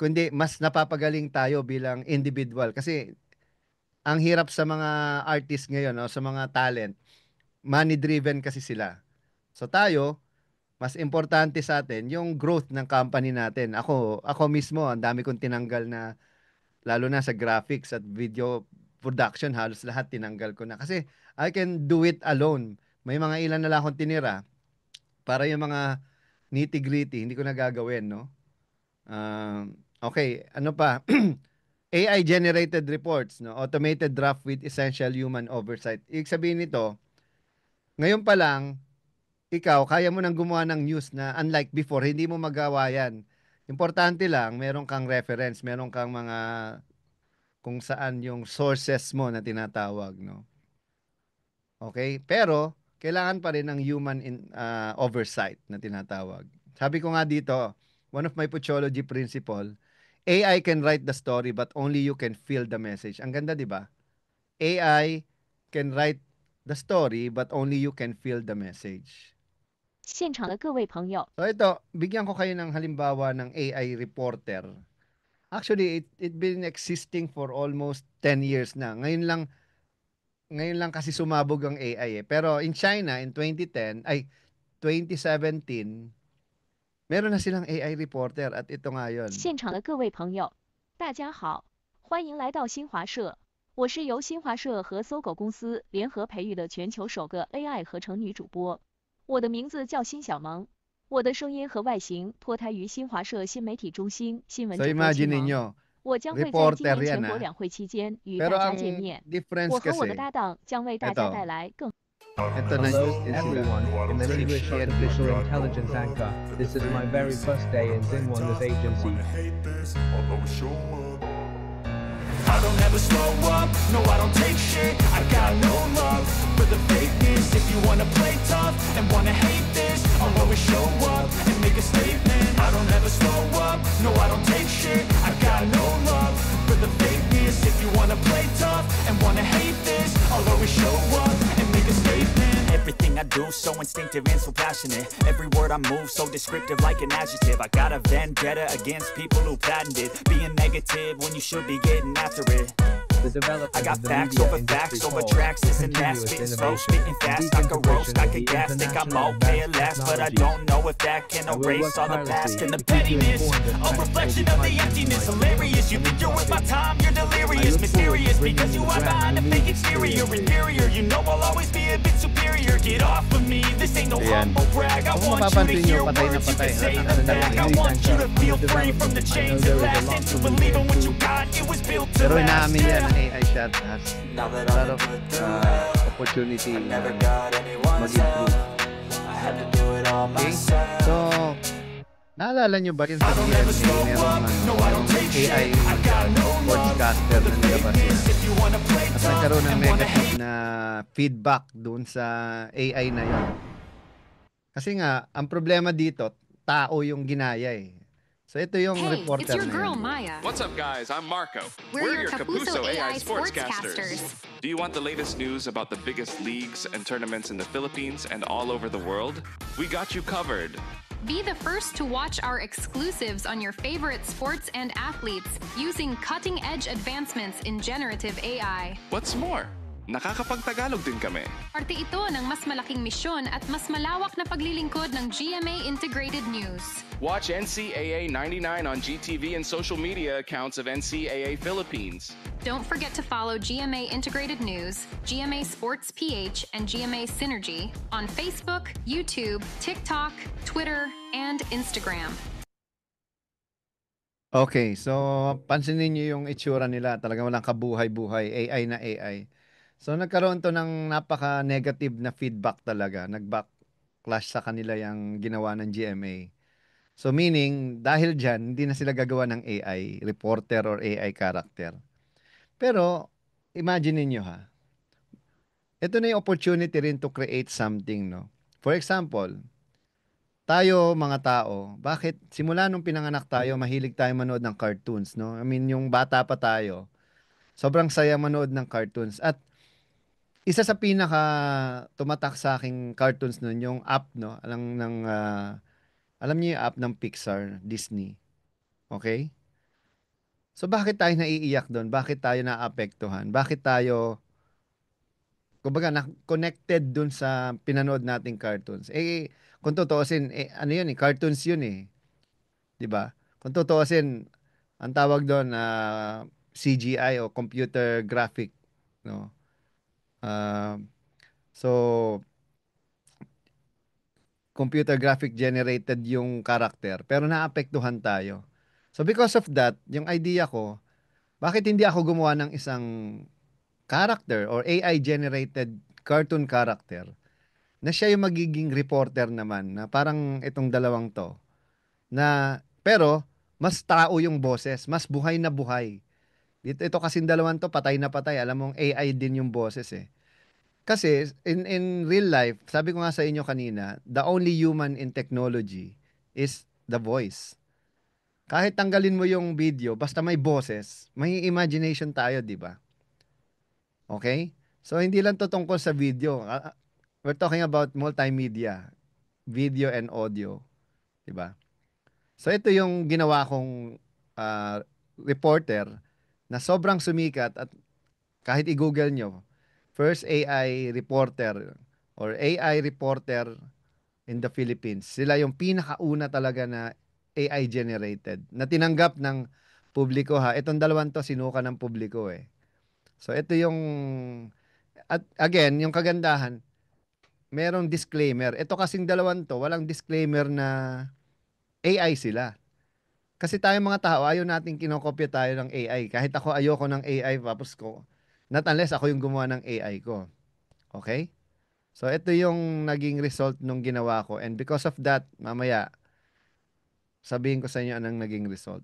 kundi mas napapagaling tayo bilang individual. Kasi ang hirap sa mga artist ngayon o sa mga talent, money-driven kasi sila. So tayo, mas importante sa atin yung growth ng company natin. Ako mismo, ang dami kong tinanggal na, lalo na sa graphics at video production, halos lahat tinanggal ko na. Kasi I can do it alone. May mga ilan na lang akong tinira para yung mga nitty-gritty, hindi ko na gagawin, no? Okay, ano pa? AI-generated reports, no? Automated draft with essential human oversight. Ibig sabihin nito, ngayon pa lang, ikaw, kaya mo nang gumawa ng news na unlike before, hindi mo magawa yan. Importante lang, meron kang reference, meron kang mga kung saan yung sources mo na tinatawag, no? Okay? Pero, kailangan pa rin ng human oversight na tinatawag. Sabi ko nga dito, one of my Puchology principle, AI can write the story but only you can feel the message. Ang ganda, di ba? AI can write the story but only you can feel the message. 现场的各位朋友， So ito, bigyan ko kayo ng halimbawa ng AI reporter. Actually, it been existing for almost 10 years na. Ngayon lang kasi sumabog ang AI eh. Pero in China, in 2017, meron na silang AI reporter at ito nga yun. 现场的各位朋友，大家好，欢迎来到新华社。我是由新华社和搜狗公司联合培育的全球首个 AI 合成女主播。我的名字叫辛小萌，我的声音和外形脱胎于新华社新媒体中心新闻 So 主播启 imagine 蒙。 ninyo, 我将会在今 reporter 年全 yan 国 ah. 两会期间与 Pero 大家 ang 见面。 difference 我和我的 kasi, 搭档将为大家带来更。 ito na Hello yun sila. everyone, in the English artificial intelligence anchor. This is my very first day in Xinhuan's agency. I don't ever slow up, no I don't take shit. I got no love for the fakeness. If you wanna play tough and wanna hate this, I'll always show up and make a statement. I don't ever slow up, no I don't take shit. I got no love for the fakeness. If you wanna play tough and wanna hate this, I'll always show up and make a statement. Everything I do so instinctive and so passionate. Every word I move so descriptive like an adjective. I got a vendetta against people who patented being negative when you should be getting after it. I got facts over tracks, this and that, spitting slow, spitting fast. I could roast, I could gas, think I'm okay at last, but I don't know if that can erase all the past and the pettiness. A reflection of the emptiness, hilarious. You think you're worth my time, you're delirious, mysterious because you are behind a fake exterior, inferior. You know I'll always be a bit superior. Get off of me, this ain't no humble brag. I want you to hear words, you can say them back. I want you to feel free from the chains that last, and to believe in what you got. It was built to Pero last. inaamin yan, AI chat has a lot of opportunity na mag-improve. Okay? So, naalala nyo ba yun sa GMA, merong AI podcaster na nilabas yan? At nagkaroon ng negative na feedback doon sa AI na yun. Kasi nga, ang problema dito, tao yung ginaya eh. So ito yung reporter it's your na girl yun. Maya. What's up, guys? I'm Marco. We're your Kapuso AI sportscasters. Do you want the latest news about the biggest leagues and tournaments in the Philippines and all over the world? We got you covered. Be the first to watch our exclusives on your favorite sports and athletes using cutting-edge advancements in generative AI. What's more, nakakapagtagalog din kami. Parte ito ng mas malaking misyon at mas malawak na paglilingkod ng GMA Integrated News. Watch NCAA 99 on GTV and social media accounts of NCAA Philippines. Don't forget to follow GMA Integrated News, GMA Sports PH, and GMA Synergy on Facebook, YouTube, TikTok, Twitter, and Instagram. Okay, so pansinin niyo yung itsura nila, talagang walang kabuhay-buhay, AI na AI. So nagkaroon to ng napaka-negative na feedback talaga, nag-backlash sa kanila yung ginawa ng GMA. So meaning, dahil dyan, hindi na sila gagawa ng AI reporter or AI character. Pero, imagine niyo ha, ito na yung opportunity rin to create something, no? For example, tayo mga tao, bakit simula nung pinanganak tayo, mahilig tayo manood ng cartoons, no? I mean, yung bata pa tayo, sobrang saya manood ng cartoons. At isa sa pinaka tumatak sa aking cartoons nun, yung app, no? Alam niyo yung app ng Pixar, Disney. Okay? So bakit tayo naiiyak doon? Bakit tayo naapektuhan? Bakit tayo, kumbaga, connected doon sa pinanood nating cartoons? Eh, kung tutuusin, ano yun eh, cartoons yun eh. 'Di ba? Kung tutuusin, ang tawag doon, CGI o computer graphic, no? So, computer graphic generated yung karakter, pero naapektuhan tayo. So because of that, yung idea ko, bakit hindi ako gumawa ng isang character or AI generated cartoon character na siya yung magiging reporter naman, na parang itong dalawang to, na pero mas tao yung boses, mas buhay na buhay. Ito kasing dalawang to, patay na patay. Alam mong AI din yung boses eh. Kasi in real life, sabi ko nga sa inyo kanina, the only human in technology is the voice. Kahit tanggalin mo yung video, basta may boses, may imagination tayo, di ba? Okay? So hindi lang to tungkol sa video. We're talking about multimedia, video and audio, di ba? So ito yung ginawa kong reporter na sobrang sumikat, at kahit i-google nyo, first AI reporter or AI reporter in the Philippines. Sila yung pinakauna talaga na AI generated na tinanggap ng publiko ha. Itong dalawang to sinuka ng publiko eh. So ito yung, at again, yung kagandahan, merong disclaimer. Ito kasing dalawan to, walang disclaimer na AI sila. Kasi tayong mga tao, ayaw natin kinokopya tayo ng AI. Kahit ako ayoko ng AI, tapos ko, not unless ako yung gumawa ng AI ko. Okay? So, ito yung naging result nung ginawa ko. And because of that, mamaya, sabihin ko sa inyo anong naging result.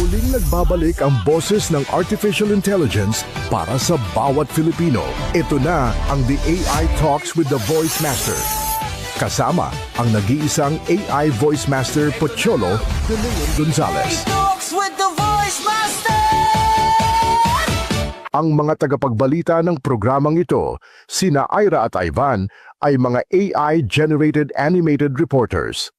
Muling nagbabalik ang boses ng Artificial Intelligence para sa bawat Filipino. Ito na ang The AI Talks with the Voice Master. Kasama ang nag-iisang AI Voice Master Pocholo de Leon Gonzales. Ang mga tagapagbalita ng programang ito, sina Ira at Ivan, ay mga AI-generated animated reporters.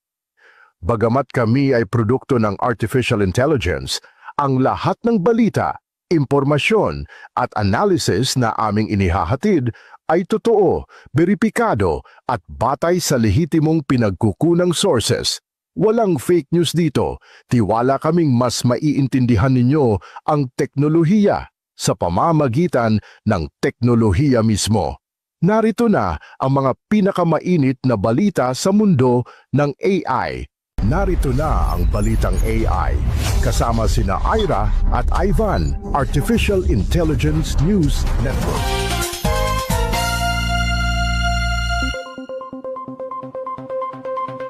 Bagamat kami ay produkto ng artificial intelligence, ang lahat ng balita, impormasyon at analysis na aming inihahatid ay totoo, beripikado at batay sa lehitimong pinagkukunang sources. Walang fake news dito. Tiwala kaming mas maiintindihan ninyo ang teknolohiya sa pamamagitan ng teknolohiya mismo. Narito na ang mga pinakamainit na balita sa mundo ng AI. Narito na ang Balitang AI. Kasama sina Ira at Ivan, Artificial Intelligence News Network.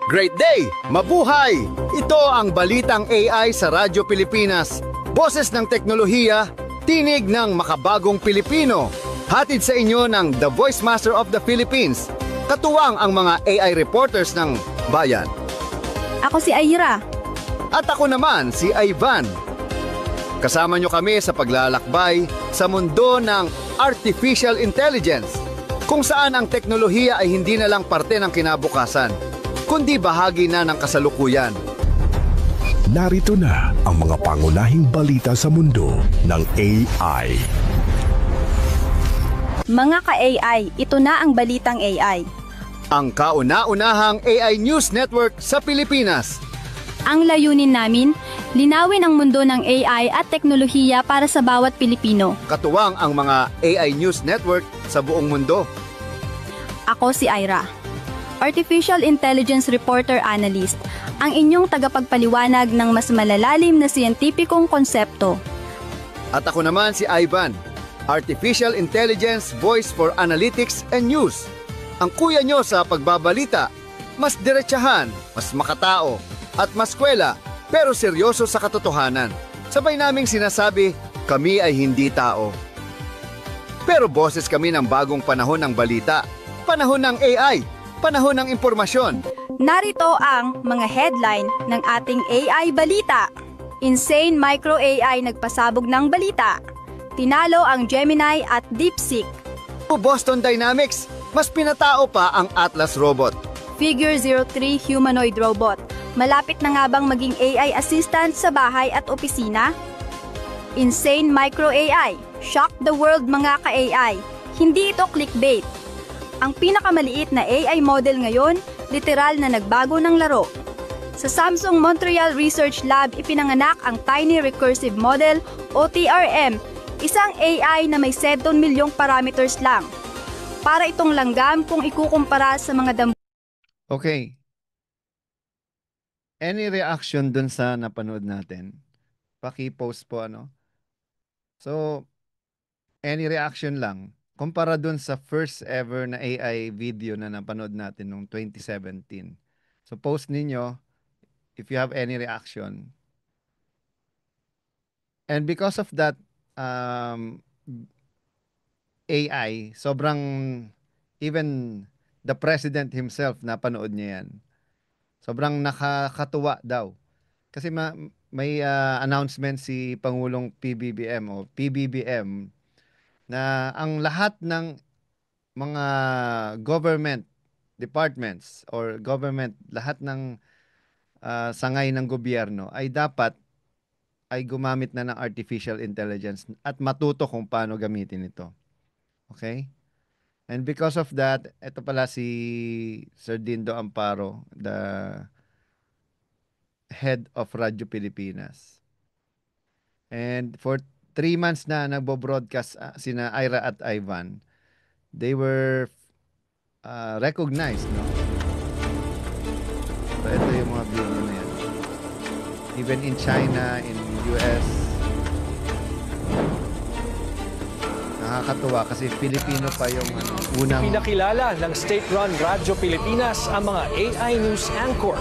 Great day! Mabuhay! Ito ang Balitang AI sa Radyo Pilipinas. Boses ng teknolohiya, tinig ng makabagong Pilipino. Hatid sa inyo ng The Voice Master of the Philippines. Katuwang ang mga AI reporters ng bayan. Ako si Ira. At ako naman si Ivan. Kasama nyo kami sa paglalakbay sa mundo ng Artificial Intelligence, kung saan ang teknolohiya ay hindi na lang parte ng kinabukasan, kundi bahagi na ng kasalukuyan. Narito na ang mga pangunahing balita sa mundo ng AI. Mga ka-AI, ito na ang Balitang AI. Ang kauna-unahang AI News Network sa Pilipinas. Ang layunin namin, linawin ang mundo ng AI at teknolohiya para sa bawat Pilipino. Katuwang ang mga AI News Network sa buong mundo. Ako si Ira, Artificial Intelligence Reporter Analyst, ang inyong tagapagpaliwanag ng mas malalalim na siyentipikong konsepto. At ako naman si Ivan, Artificial Intelligence Voice for Analytics and News. Ang kuya nyo sa pagbabalita, mas diretsahan, mas makatao, at mas kwela, pero seryoso sa katotohanan. Sabay naming sinasabi, kami ay hindi tao. Pero boses kami ng bagong panahon ng balita, panahon ng AI, panahon ng impormasyon. Narito ang mga headline ng ating AI Balita. Insane Micro AI nagpasabog ng balita. Tinalo ang Gemini at DeepSeek. Boston Dynamics, mas pinatao pa ang Atlas Robot. Figure 03 Humanoid Robot. Malapit na nga bang maging AI assistant sa bahay at opisina? Insane Micro AI. Shock the world mga ka-AI. Hindi ito clickbait. Ang pinakamaliit na AI model ngayon, literal na nagbago ng laro. Sa Samsung Montreal Research Lab ipinanganak ang Tiny Recursive Model o TRM, isang AI na may 7 milyong parameters lang. Para itong langgam kung ikukumpara sa mga Okay. Any reaction dun sa napanood natin? Paki-post po ano. So, any reaction lang. Kumpara dun sa first ever na AI video na napanood natin noong 2017. So, post ninyo if you have any reaction. And because of that AI, sobrang even the president himself napanood niya yan. Sobrang nakakatuwa daw. Kasi may announcement si Pangulong PBBM o PBBM na ang lahat ng mga government departments or government, lahat ng sangay ng gobyerno ay dapat ay gumamit na ng artificial intelligence at matuto kung paano gamitin ito. Okay? And because of that, ito pala si Sir Dindo Amparo, the head of Radyo Pilipinas. And for 3 months na nagbo-broadcast sina Ira at Ivan, they were recognized, no? So ito yung mga video na yan. Even in China, in US, nakakatuwa kasi Filipino pa yung unang... Pinakilala ng state-run Radyo Pilipinas ang mga AI news anchor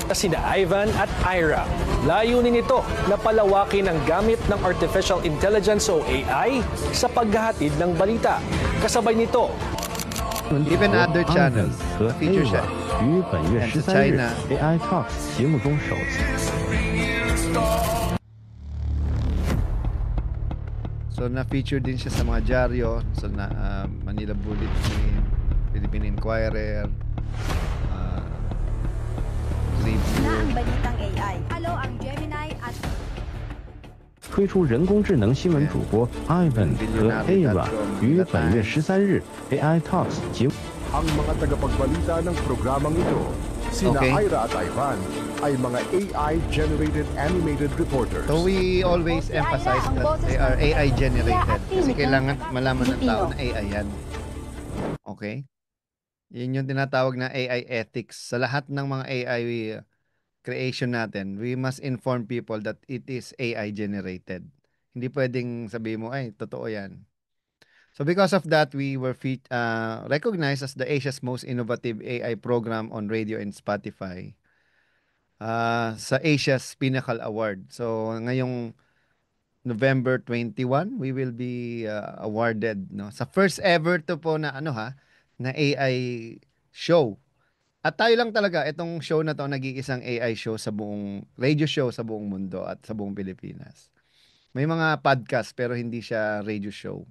na sina Ivan at Ira. Layunin nito na palawakin ang gamit ng Artificial Intelligence o AI sa paghahatid ng balita. Kasabay nito, even other channels, feature siya. And sa China, AI Talks 节目中首次。 So na-feature din siya sa mga dyaryo, sa Manila Bulletin, Philippine Inquirer, Na ang balitang AI. Hello, ang Gemini at 推出人工智能新闻主播 Ivan 和 Ava 于本月13日 AI Talks 节目。 Ang mga tagapagbalita ng programang ito, sina Ira at Ivan, ay mga AI-generated animated reporters. So we always emphasize that they are AI generated kasi kailangan malaman ng tao na AI yan. Okay? Yun yung tinatawag na AI ethics. Sa lahat ng mga AI creation natin, we must inform people that it is AI generated. Hindi pwedeng sabihin mo, ay, totoo yan. So because of that, we were recognized as the Asia's most innovative AI program on radio and Spotify sa Asia's Pinnacle Award. So ngayong November 21, we will be awarded, no, sa first ever to po na na AI show. At tayo lang talaga itong show na to, nag-iisang AI show sa buong radio show sa buong mundo at sa buong Pilipinas. May mga podcast pero hindi siya radio show.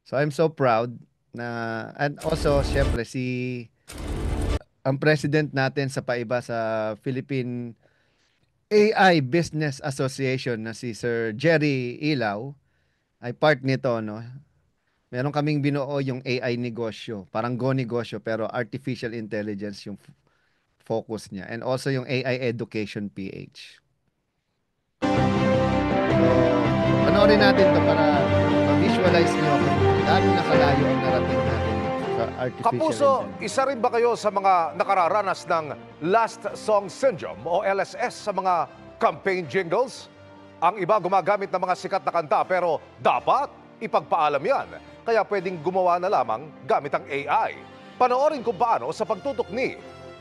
So I'm so proud na, and also syempre ang president natin sa PAIBA sa Philippine AI Business Association na si Sir Jerry Ilaw ay part nito, no. Meron kaming binuo yung AI negosyo, parang Go Negosyo pero artificial intelligence yung focus niya, and also yung AI Education PH. So, panoorin natin to para ma-visualize niyo kung gaano nakalayo ang narating natin sa artificial Kapuso, intelligence. isa rin ba kayo sa mga nakararanas ng Last Song Syndrome o LSS sa mga campaign jingles? Ang iba gumagamit ng mga sikat na kanta pero dapat ipagpaalam yan. Kaya pwedeng gumawa na lamang gamit ang AI. Panoorin kung paano sa pagtutok ni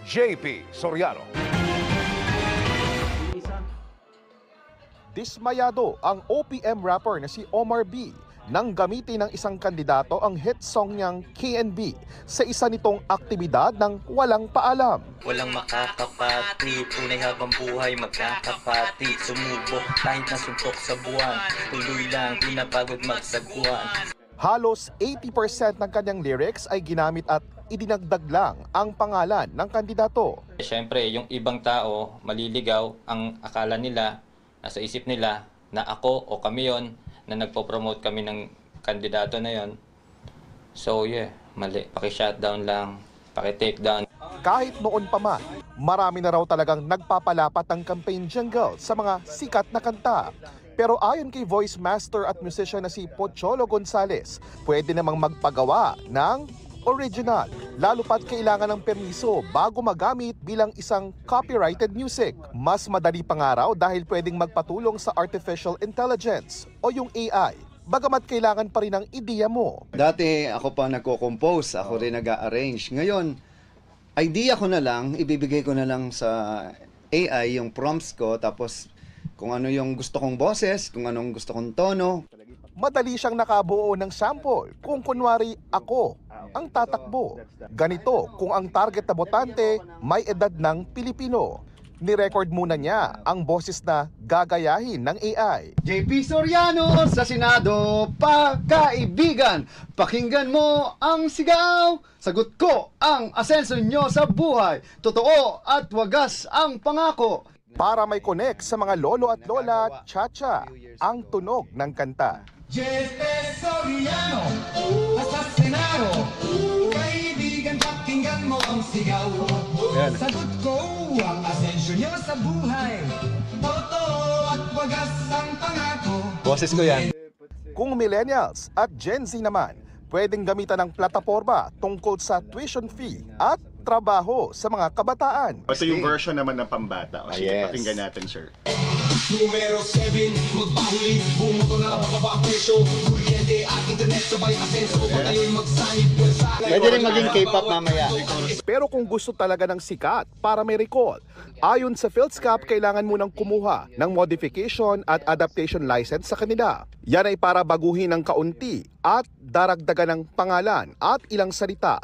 JP Soriano. Dismayado ang OPM rapper na si Omar B nang gamitin ng isang kandidato ang hit song niyang KNB sa isa nitong aktibidad ng walang paalam. Walang makakapati, tunay habang buhay magkakapati. Sumubok kahit nasuntok sa buwan, tuloy lang, di napagod magsagwan. Halos 80% ng kanyang lyrics ay ginamit at idinagdag lang ang pangalan ng kandidato. Siyempre, yung ibang tao maliligaw, ang akala nila, nasa isip nila na ako o kami yon na nagpo-promote kami ng kandidato na yon. So yeah, mali. Paki-shutdown lang, paki-takedown. Kahit noon pa man, marami na raw talagang nagpapalapat ng campaign jingle sa mga sikat na kanta. Pero ayon kay voice master at musician na si Pocholo Gonzales, pwede namang magpagawa ng original, lalo pat kailangan ng permiso bago magamit bilang isang copyrighted music. Mas madali pa nga raw dahil pwedeng magpatulong sa artificial intelligence o yung AI. Bagamat kailangan pa rin ang ideya mo. Dati ako pa nagko-compose, ako rin nag-arrange. Ngayon, idea ko na lang, ibibigay ko na lang sa AI yung prompts ko, tapos kung ano yung gusto kong boses, kung anong gusto kong tono. Madali siyang nakabuo ng sample kung kunwari ako ang tatakbo. Ganito kung ang target na botante may edad ng Pilipino. Ni-record muna niya ang boses na gagayahin ng AI. JP Soriano sa Senado, pagkaibigan, pakinggan mo ang sigaw. Sagot ko ang asenso nyo sa buhay, totoo at wagas ang pangako. Para may connect sa mga lolo at lola, cha-cha ang tunog ng kanta. JP Soriano, sa Senado, kaibigan, pakinggan mo ang sigaw. Sagot ko ang asensyo nyo sa buhay, totoo at wagas ang pangako. Boses ko yan. Kung millennials at Gen Z naman, pwedeng gamitan ng plataforma tungkol sa tuition fee at trabaho sa mga kabataan. Ito yung version naman ng pambata. O sige, Yes. pakinggan natin, sir. Numero 7, magbahuli, bumoto na mababa presyo, kuryente at internet sabay asenso, patayo'y magsanib, pwersa. Pwede rin maging K-pop mamaya. Pero kung gusto talaga ng sikat para may recall, ayon sa PhilSCAP, kailangan munang kumuha ng modification at adaptation license sa kanila. Yan ay para baguhin ng kaunti at daragdagan ng pangalan at ilang salita.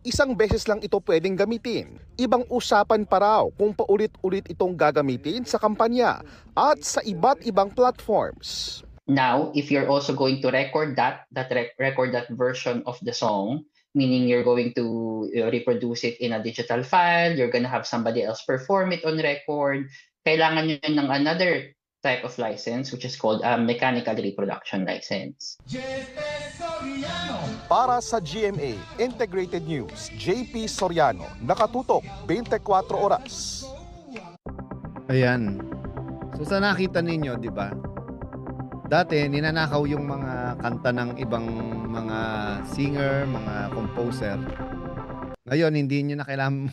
Isang beses lang ito pwedeng gamitin. Ibang usapan pa raw kung paulit-ulit itong gagamitin sa kampanya at sa iba't ibang platforms. Now, if you're also going to record that version of the song, meaning you're going to reproduce it in a digital file, you're gonna have somebody else perform it on record, kailangan nyo ng another type of license which is called a mechanical reproduction license. Para sa GMA Integrated News, JP Soriano, nakatutok 24 oras. Ayan. So sa nakita ninyo, di ba? Dati, ninanakaw yung mga kanta ng ibang mga singer, mga composer. Ngayon, hindi nyo na kailangan,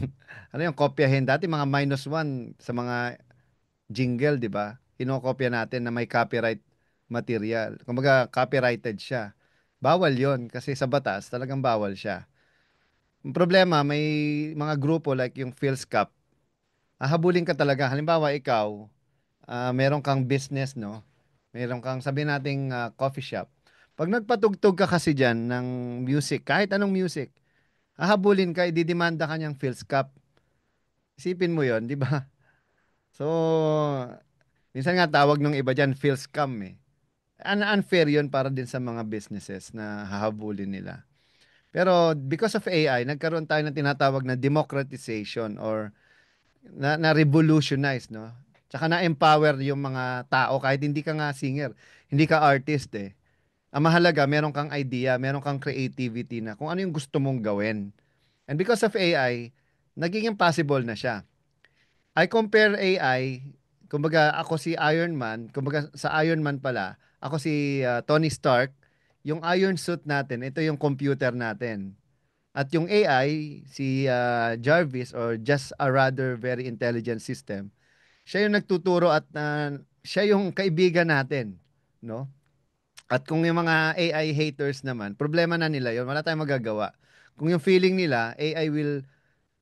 kopyahin. Dati mga -1 sa mga jingle, di ba? Kinokopya natin na may copyright material. Kumbaga, copyrighted siya. Bawal yon kasi sa batas, talagang bawal siya. Ang problema, may mga grupo like yung PhilSCAP, habulin ka talaga. Halimbawa, ikaw, meron kang business, no? Meron kang, sabihin nating coffee shop. Pag nagpatugtog ka kasi dyan ng music, kahit anong music, hahabulin ka, ididemanda ka niyang PhilSCAP. Isipin mo yon, di ba? So, minsan nga tawag ng iba dyan, PhilScam eh. Unfair yun para din sa mga businesses na hahabulin nila. Pero because of AI, nagkaroon tayo ng tinatawag na democratization or na-revolutionize, no? Tsaka na-empower yung mga tao kahit hindi ka nga singer, hindi ka artist eh. Ang mahalaga, meron kang idea, meron kang creativity na kung ano yung gusto mong gawin. And because of AI, nagiging possible na siya. I compare AI, kumbaga ako si Iron Man, kumbaga sa Iron Man pala, ako si Tony Stark, yung iron suit natin, ito yung computer natin. At yung AI, si Jarvis or Just a Rather Very Intelligent System, siya yung nagtuturo at siya yung kaibigan natin, no? At kung yung mga AI haters naman, problema na nila yun, wala tayong magagawa. Kung yung feeling nila, AI will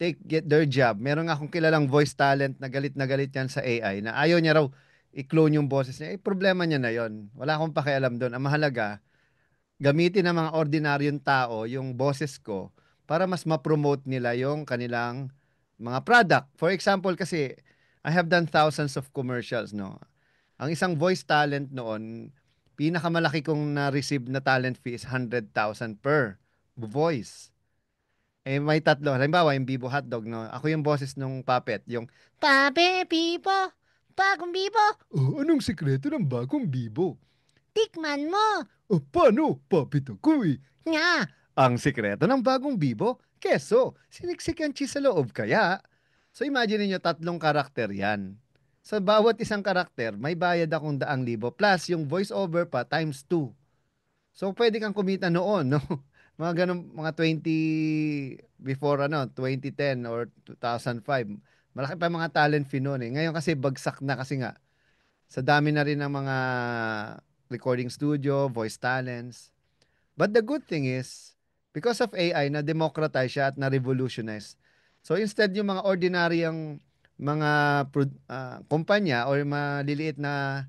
get their job. Meron nga akong kilalang voice talent na galit yan sa AI, na ayaw niya raw i-clone yung boses niya. Problema niya na yon. Wala akong pakialam doon. Ang mahalaga, gamitin ng mga ordinaryong tao yung boses ko para mas ma-promote nila yung kanilang mga product. For example, kasi I have done thousands of commercials, no? Ang isang voice talent noon, pinakamalaki kong na-receive na talent fee is 100,000 per voice. Eh, may tatlo. Halimbawa, yung Bibo Hotdog, no? Ako yung boses nung puppet. Yung, Pape, Bibo, bagong Bibo. Oh, anong sikreto ng bagong Bibo? Tikman mo. Oh, paano? Puppet ako eh. Nga. Ang sikreto ng bagong Bibo? Keso. Siniksik ang cheese sa loob kaya. So, imagine niyo 3 karakter yan. Sa bawat isang karakter, may bayad akong 100,000 plus yung voice over pa times 2. So, pwede kang kumita noon, no? Mga ganun, mga 2010 or 2005. Malaki pa mga talent fee noon eh. Ngayon kasi bagsak na kasi nga. Sa dami na rin ng mga recording studio, voice talents. But the good thing is, because of AI, na-democratize siya at na-revolutionize. So instead yung mga ordinaryong mga kumpanya or maliliit na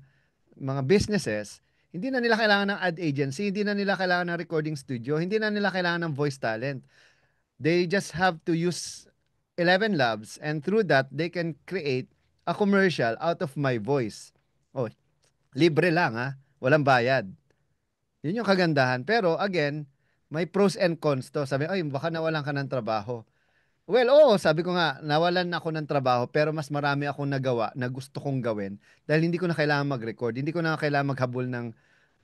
mga businesses, hindi na nila kailangan ng ad agency, hindi na nila kailangan ng recording studio, hindi na nila kailangan ng voice talent. They just have to use 11 Labs and through that, they can create a commercial out of my voice. Oh, libre lang ha, walang bayad. Yun yung kagandahan. Pero again, may pros and cons to. Sabi, ay, baka nawalan ka ng trabaho. Well, oo, sabi ko nga, nawalan ako ng trabaho pero mas marami akong nagawa na gusto kong gawin dahil hindi ko na kailangan mag-record, hindi ko na kailangan maghabol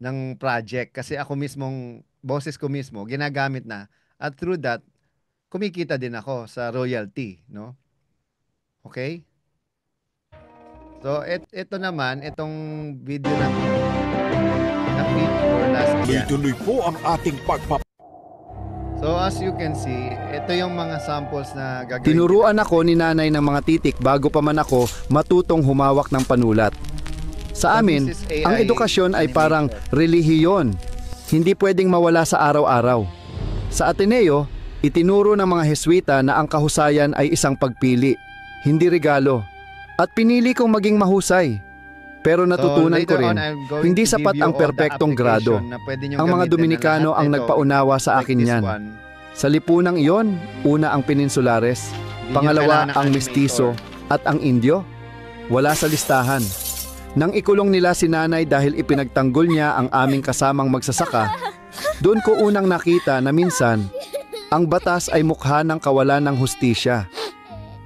ng project kasi ako mismong, boses ko mismo, ginagamit na. At through that, kumikita din ako sa royalty, no? Okay? So, ito naman, itong video na feature last year. Tuloy po ang ating So as you can see, ito yung mga samples na gagawin. Tinuruan ako ni nanay ng mga titik bago pa man ako matutong humawak ng panulat. Sa amin, ang edukasyon ay parang relihiyon. Hindi pwedeng mawala sa araw-araw. Sa Ateneo, itinuro ng mga Heswita na ang kahusayan ay isang pagpili, hindi regalo. At pinili kong maging mahusay. Pero natutunan ko rin, hindi sapat ang perpektong grado. Ang mga Dominikano ang nagpaunawa sa akin yan. Sa lipunang iyon, una ang Peninsulares, pangalawa ang Mestizo, at ang Indio. Wala sa listahan. Nang ikulong nila si nanay dahil ipinagtanggol niya ang aming kasamang magsasaka, doon ko unang nakita na minsan, ang batas ay mukha ng kawalan ng hustisya.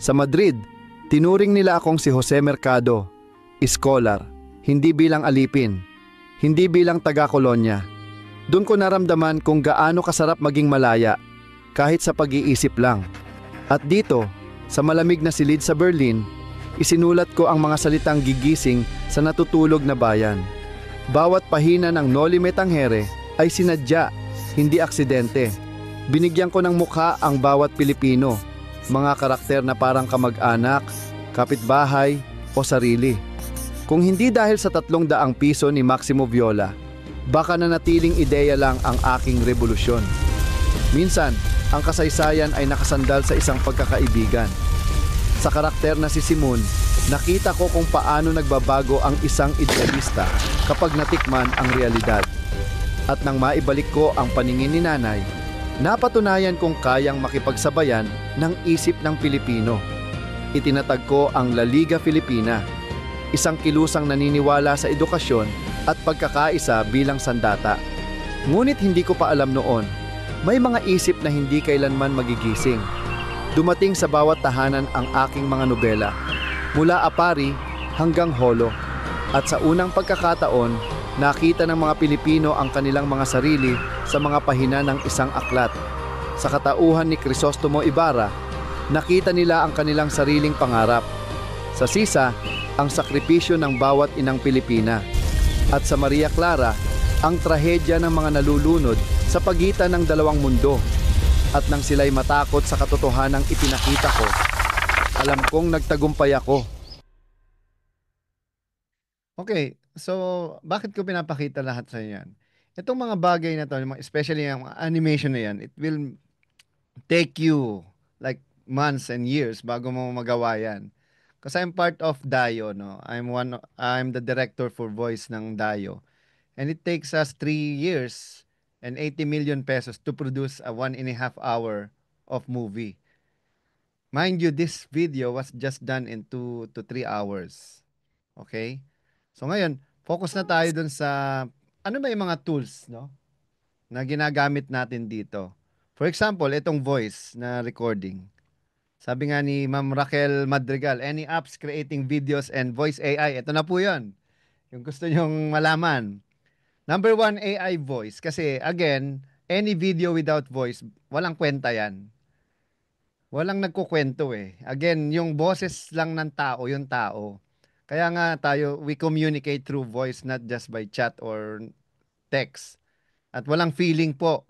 Sa Madrid, tinuring nila akong si Jose Mercado, scholar, hindi bilang alipin, hindi bilang taga-kolonya. Doon ko naramdaman kung gaano kasarap maging malaya, kahit sa pag-iisip lang. At dito, sa malamig na silid sa Berlin, isinulat ko ang mga salitang gigising sa natutulog na bayan. Bawat pahina ng Noli Me Tangere ay sinadya, hindi aksidente. Binigyan ko ng mukha ang bawat Pilipino, mga karakter na parang kamag-anak, kapitbahay o sarili. Kung hindi dahil sa 300 piso ni Maximo Viola, baka nanatiling ideya lang ang aking revolusyon. Minsan, ang kasaysayan ay nakasandal sa isang pagkakaibigan. Sa karakter na si Simon, nakita ko kung paano nagbabago ang isang idealista kapag natikman ang realidad. At nang maibalik ko ang paningin ni nanay, napatunayan kong kayang makipagsabayan ng isip ng Pilipino. Itinatag ko ang La Liga Filipina, isang kilusang naniniwala sa edukasyon at pagkakaisa bilang sandata. Ngunit hindi ko pa alam noon, may mga isip na hindi kailanman magigising. Dumating sa bawat tahanan ang aking mga nobela, mula Apari hanggang Holo. At sa unang pagkakataon, nakita ng mga Pilipino ang kanilang mga sarili sa mga pahina ng isang aklat. Sa katauhan ni Crisostomo Ibarra, nakita nila ang kanilang sariling pangarap. Sa Sisa, ang sakripisyo ng bawat inang Pilipina. At sa Maria Clara, ang trahedya ng mga nalulunod sa pagitan ng dalawang mundo. At nang sila'y matakot sa katotohanang ipinakita ko, alam kong nagtagumpay ako. Okay, so bakit ko pinapakita lahat sa yan? Itong mga bagay na to, especially yung mga animation na yan, it will take you like months and years bago mo magawa yan. Because I'm part of Dayo, no? I'm the director for voice ng Dayo. And it takes us 3 years and 80 million pesos to produce a 1.5 hour of movie. Mind you, this video was just done in 2 to 3 hours. Okay? So ngayon, focus na tayo dun sa ano ba yung mga tools, no? Na ginagamit natin dito. For example, itong voice na recording. Sabi nga ni Ma'am Raquel Madrigal, any apps creating videos and voice AI? Ito na po yun. Yung gusto nyong malaman. Number 1, AI voice. Kasi again, any video without voice, walang kwenta yan. Walang nagkukwento eh. Again, yung boses lang ng tao, yung tao. Kaya nga tayo, we communicate through voice, not just by chat or text. At walang feeling po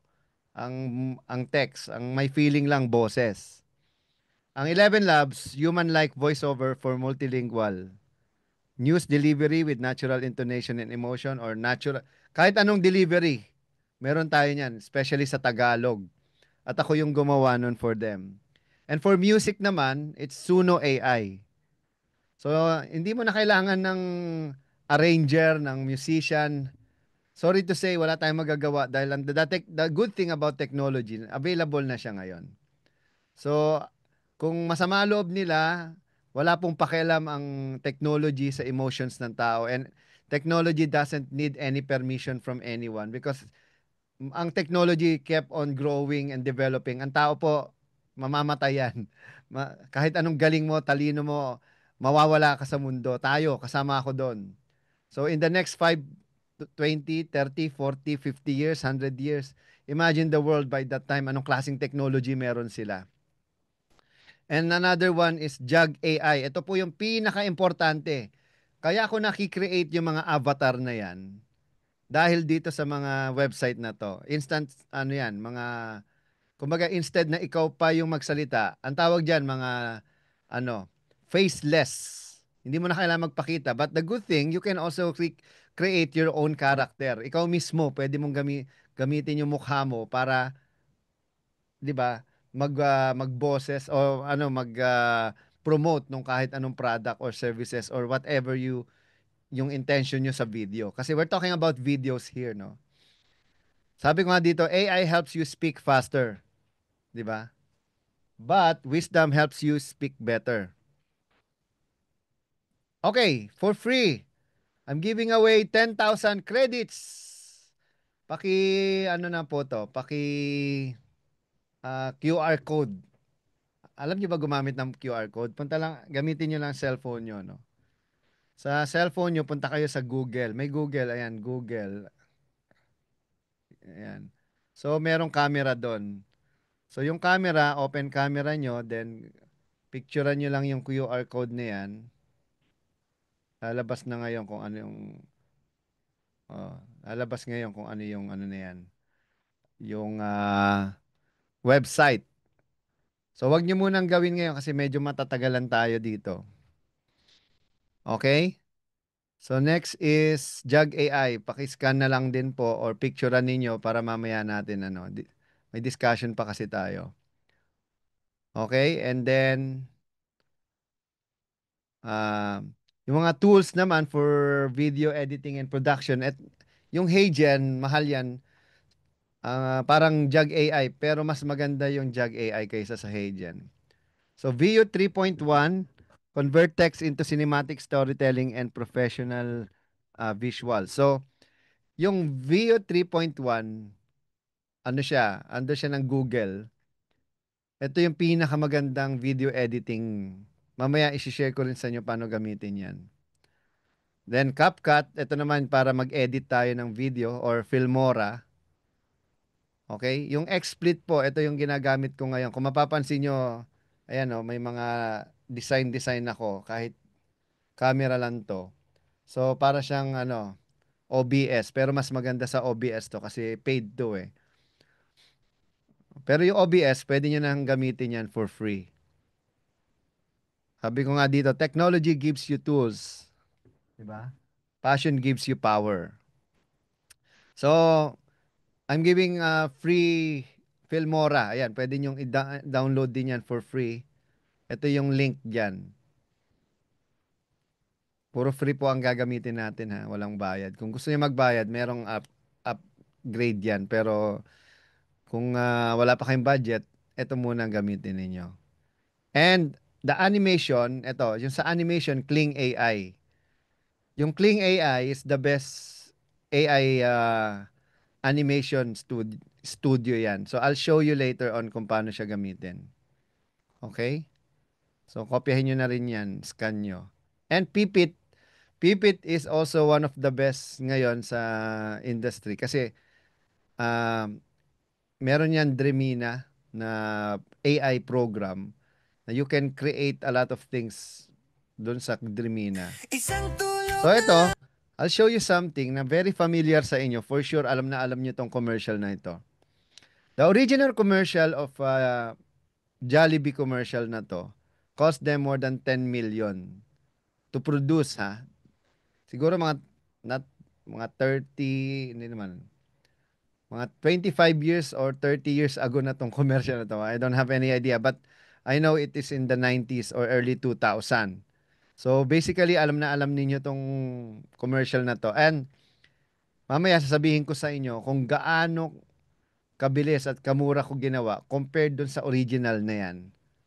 ang text. Ang may feeling lang boses. Ang 11 Labs, human-like voiceover for multilingual. News delivery with natural intonation and emotion or natural. Kahit anong delivery, meron tayo niyan, especially sa Tagalog. At ako yung gumawa nun for them. And for music naman, it's Suno AI. So, hindi mo na kailangan ng arranger, ng musician. Sorry to say, wala tayong magagawa dahil the good thing about technology, available na siya ngayon. So, kung masama loob nila, wala pong pakialam ang technology sa emotions ng tao. And technology doesn't need any permission from anyone because ang technology kept on growing and developing. Ang tao po, mamamatayan. Kahit anong galing mo, talino mo, mawawala ka sa mundo. Tayo, kasama ako doon. So in the next 5, 20, 30, 40, 50 years, 100 years, imagine the world by that time, anong klaseng technology meron sila. And another one is Jug AI. Ito po yung pinaka-importante. Kaya ako nakikreate yung mga avatar na yan dahil dito sa mga website na to. Instant, ano yan, mga Kumbaga, instead na ikaw pa yung magsalita, ang tawag dyan, mga, faceless. Hindi mo na kailangan magpakita. But the good thing, you can also create your own character. Ikaw mismo, pwede mong gamitin yung mukha mo para, di ba, mag-bosses o promote nung kahit anong product or services or whatever yung intention nyo sa video. Kasi we're talking about videos here, no? Sabi ko nga dito, AI helps you speak faster. Di ba? But wisdom helps you speak better. Okay, for free. I'm giving away 10,000 credits. QR code. Alam niyo ba gumamit ng QR code? Gamitin niyo lang cellphone niyo, no? Sa cellphone niyo, punta kayo sa Google. May Google, ayan, Google. Ayan. So, merong camera doon. So, yung camera, open camera nyo, then, picturean nyo lang yung QR code na yan. Lalabas na ngayon kung ano yung, na yan. Yung website. So, wag nyo munang gawin ngayon kasi medyo matatagalan tayo dito. Okay? So, next is Jug AI. Pakiscan na lang din po or picturean ninyo para mamaya natin, may discussion pa kasi tayo. Okay? And then, yung mga tools naman for video editing and production. At yung HeyGen, mahal yan. Parang Jug AI, pero mas maganda yung Jug AI kaysa sa HeyGen. So, Veo 3.1, convert text into cinematic storytelling and professional visual. So, yung Veo 3.1, ando siya ng Google. Ito yung pinakamagandang video editing. Mamaya isi-share ko rin sa inyo paano gamitin yan. Then CapCut, ito naman para mag-edit tayo ng video or Filmora. Okay? Yung XSplit po, ito yung ginagamit ko ngayon. Kung mapapansin nyo, ayan may mga design ako kahit camera lang to. So para siyang OBS, pero mas maganda sa OBS to kasi paid to eh. Pero yung OBS, pwede nyo nang gamitin yan for free. Sabi ko nga dito, technology gives you tools. Diba? Passion gives you power. So, I'm giving free Filmora. Ayan, pwede nyo i-download din yan for free. Ito yung link dyan. Puro free po ang gagamitin natin ha. Walang bayad. Kung gusto nyo magbayad, merong upgrade yan. Pero kung wala pa kayong budget, ito muna ang gamitin ninyo. And the animation, ito, yung sa animation, Kling AI. Yung Kling AI is the best AI animation studio yan. So, I'll show you later on kung paano siya gamitin. Okay? So, kopyahin nyo na rin yan. Scan nyo. And Pipit. Pipit is also one of the best ngayon sa industry. Kasi, meron yan Dremina na AI program na you can create a lot of things doon sa Dremina. So ito, I'll show you something na very familiar sa inyo. For sure, alam nyo tong commercial na ito. The original commercial of Jollibee commercial na to cost them more than 10 million to produce, ha? Siguro mga 30, hindi naman, mga 25 years or 30 years ago na tong commercial na to. I don't have any idea, but I know it is in the 90s or early 2000. So basically, alam ninyo tong commercial na to. And mamaya sasabihin ko sa inyo kung gaano kabilis at kamura ko ginawa compared dun sa original na yan.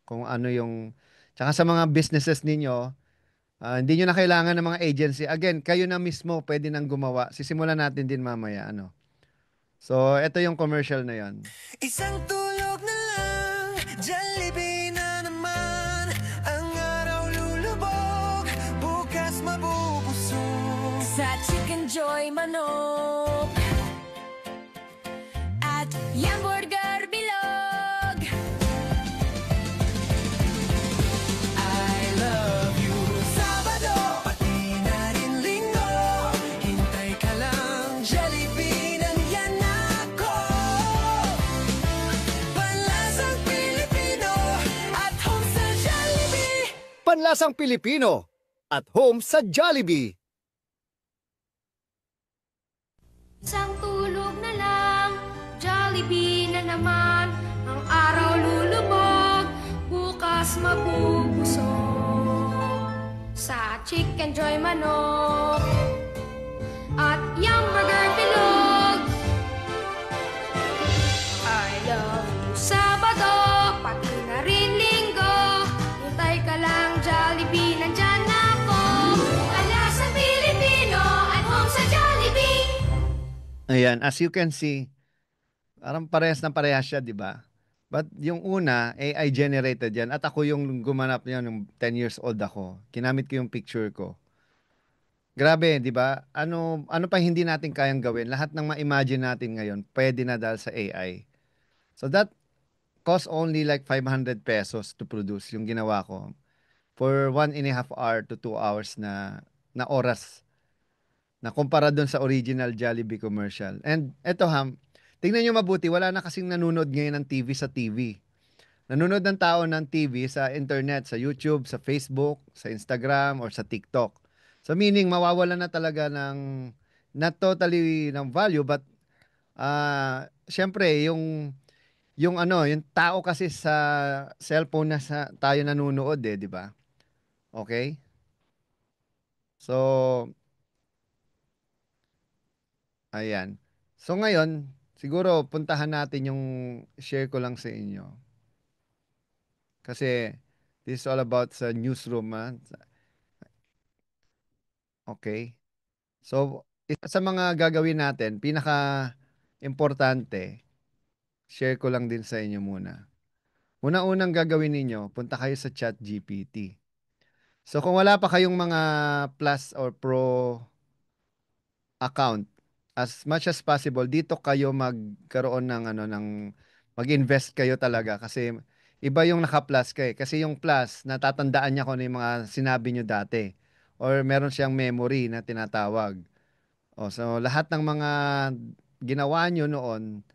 Kung ano yung, tsaka sa mga businesses ninyo, hindi nyo na kailangan ng mga agency. Again, kayo na mismo pwede nang gumawa. Sisimulan natin din mamaya. So, ito yung commercial na yon. Isang tulog na lang, Jollibee na naman. Ang araw lulubog, bukas mabubusog. Sa Chicken Joy manok at Yamburger bilog. I love you. Sabado, pati na rin linggo. Hintay ka lang, Jollibee. Panlasang Pilipino at home sa Jollibee. Isang tulog na lang, Jollibee na naman. Ang araw lulubog, bukas mabubusog. Sa Chicken Joy manok at Yum Burger bilog. I love you Sabado, pati na rin Linggo. Hintay ka lang, Jollibee, nandyan ako. Panlasang Pilipino at home sa Jollibee. Ayan, as you can see, parang parehas na parehas siya, di ba? But yung una, AI generated yan. At ako yung gumanap niya nung 10 years old ako. Kinamit ko yung picture ko. Grabe, di ba? Ano pa hindi natin kayang gawin? Lahat ng ma-imagine natin ngayon, pwede na dahil sa AI. So that cost only like 500 pesos to produce yung ginawa ko. For 1.5 hour to 2 hours na oras. Na kumpara doon sa original Jollibee commercial. And eto tingnan nyo mabuti, wala na kasing nanonood ngayon ng TV sa TV. Nanonood ng tao ng TV sa internet, sa YouTube, sa Facebook, sa Instagram, or sa TikTok. So meaning, mawawala na talaga ng, not totally ng value, but syempre, yung tao kasi sa cellphone na tayo nanonood di ba? Okay? So, ayan. So ngayon, siguro puntahan natin yung share ko lang sa inyo. Kasi this is all about sa newsroom. Okay. So, isa sa mga gagawin natin, pinaka-importante, share ko lang din sa inyo muna. Una-unang gagawin ninyo, punta kayo sa ChatGPT. So, kung wala pa kayong mga Plus or Pro account, as much as possible, dito kayo magkaroon ng mag-invest kayo talaga kasi iba yung naka-plus kasi yung plus natatandaan niya kung ano yung mga sinabi nyo dati or meron siyang memory na tinatawag. So lahat ng mga ginawa nyo noon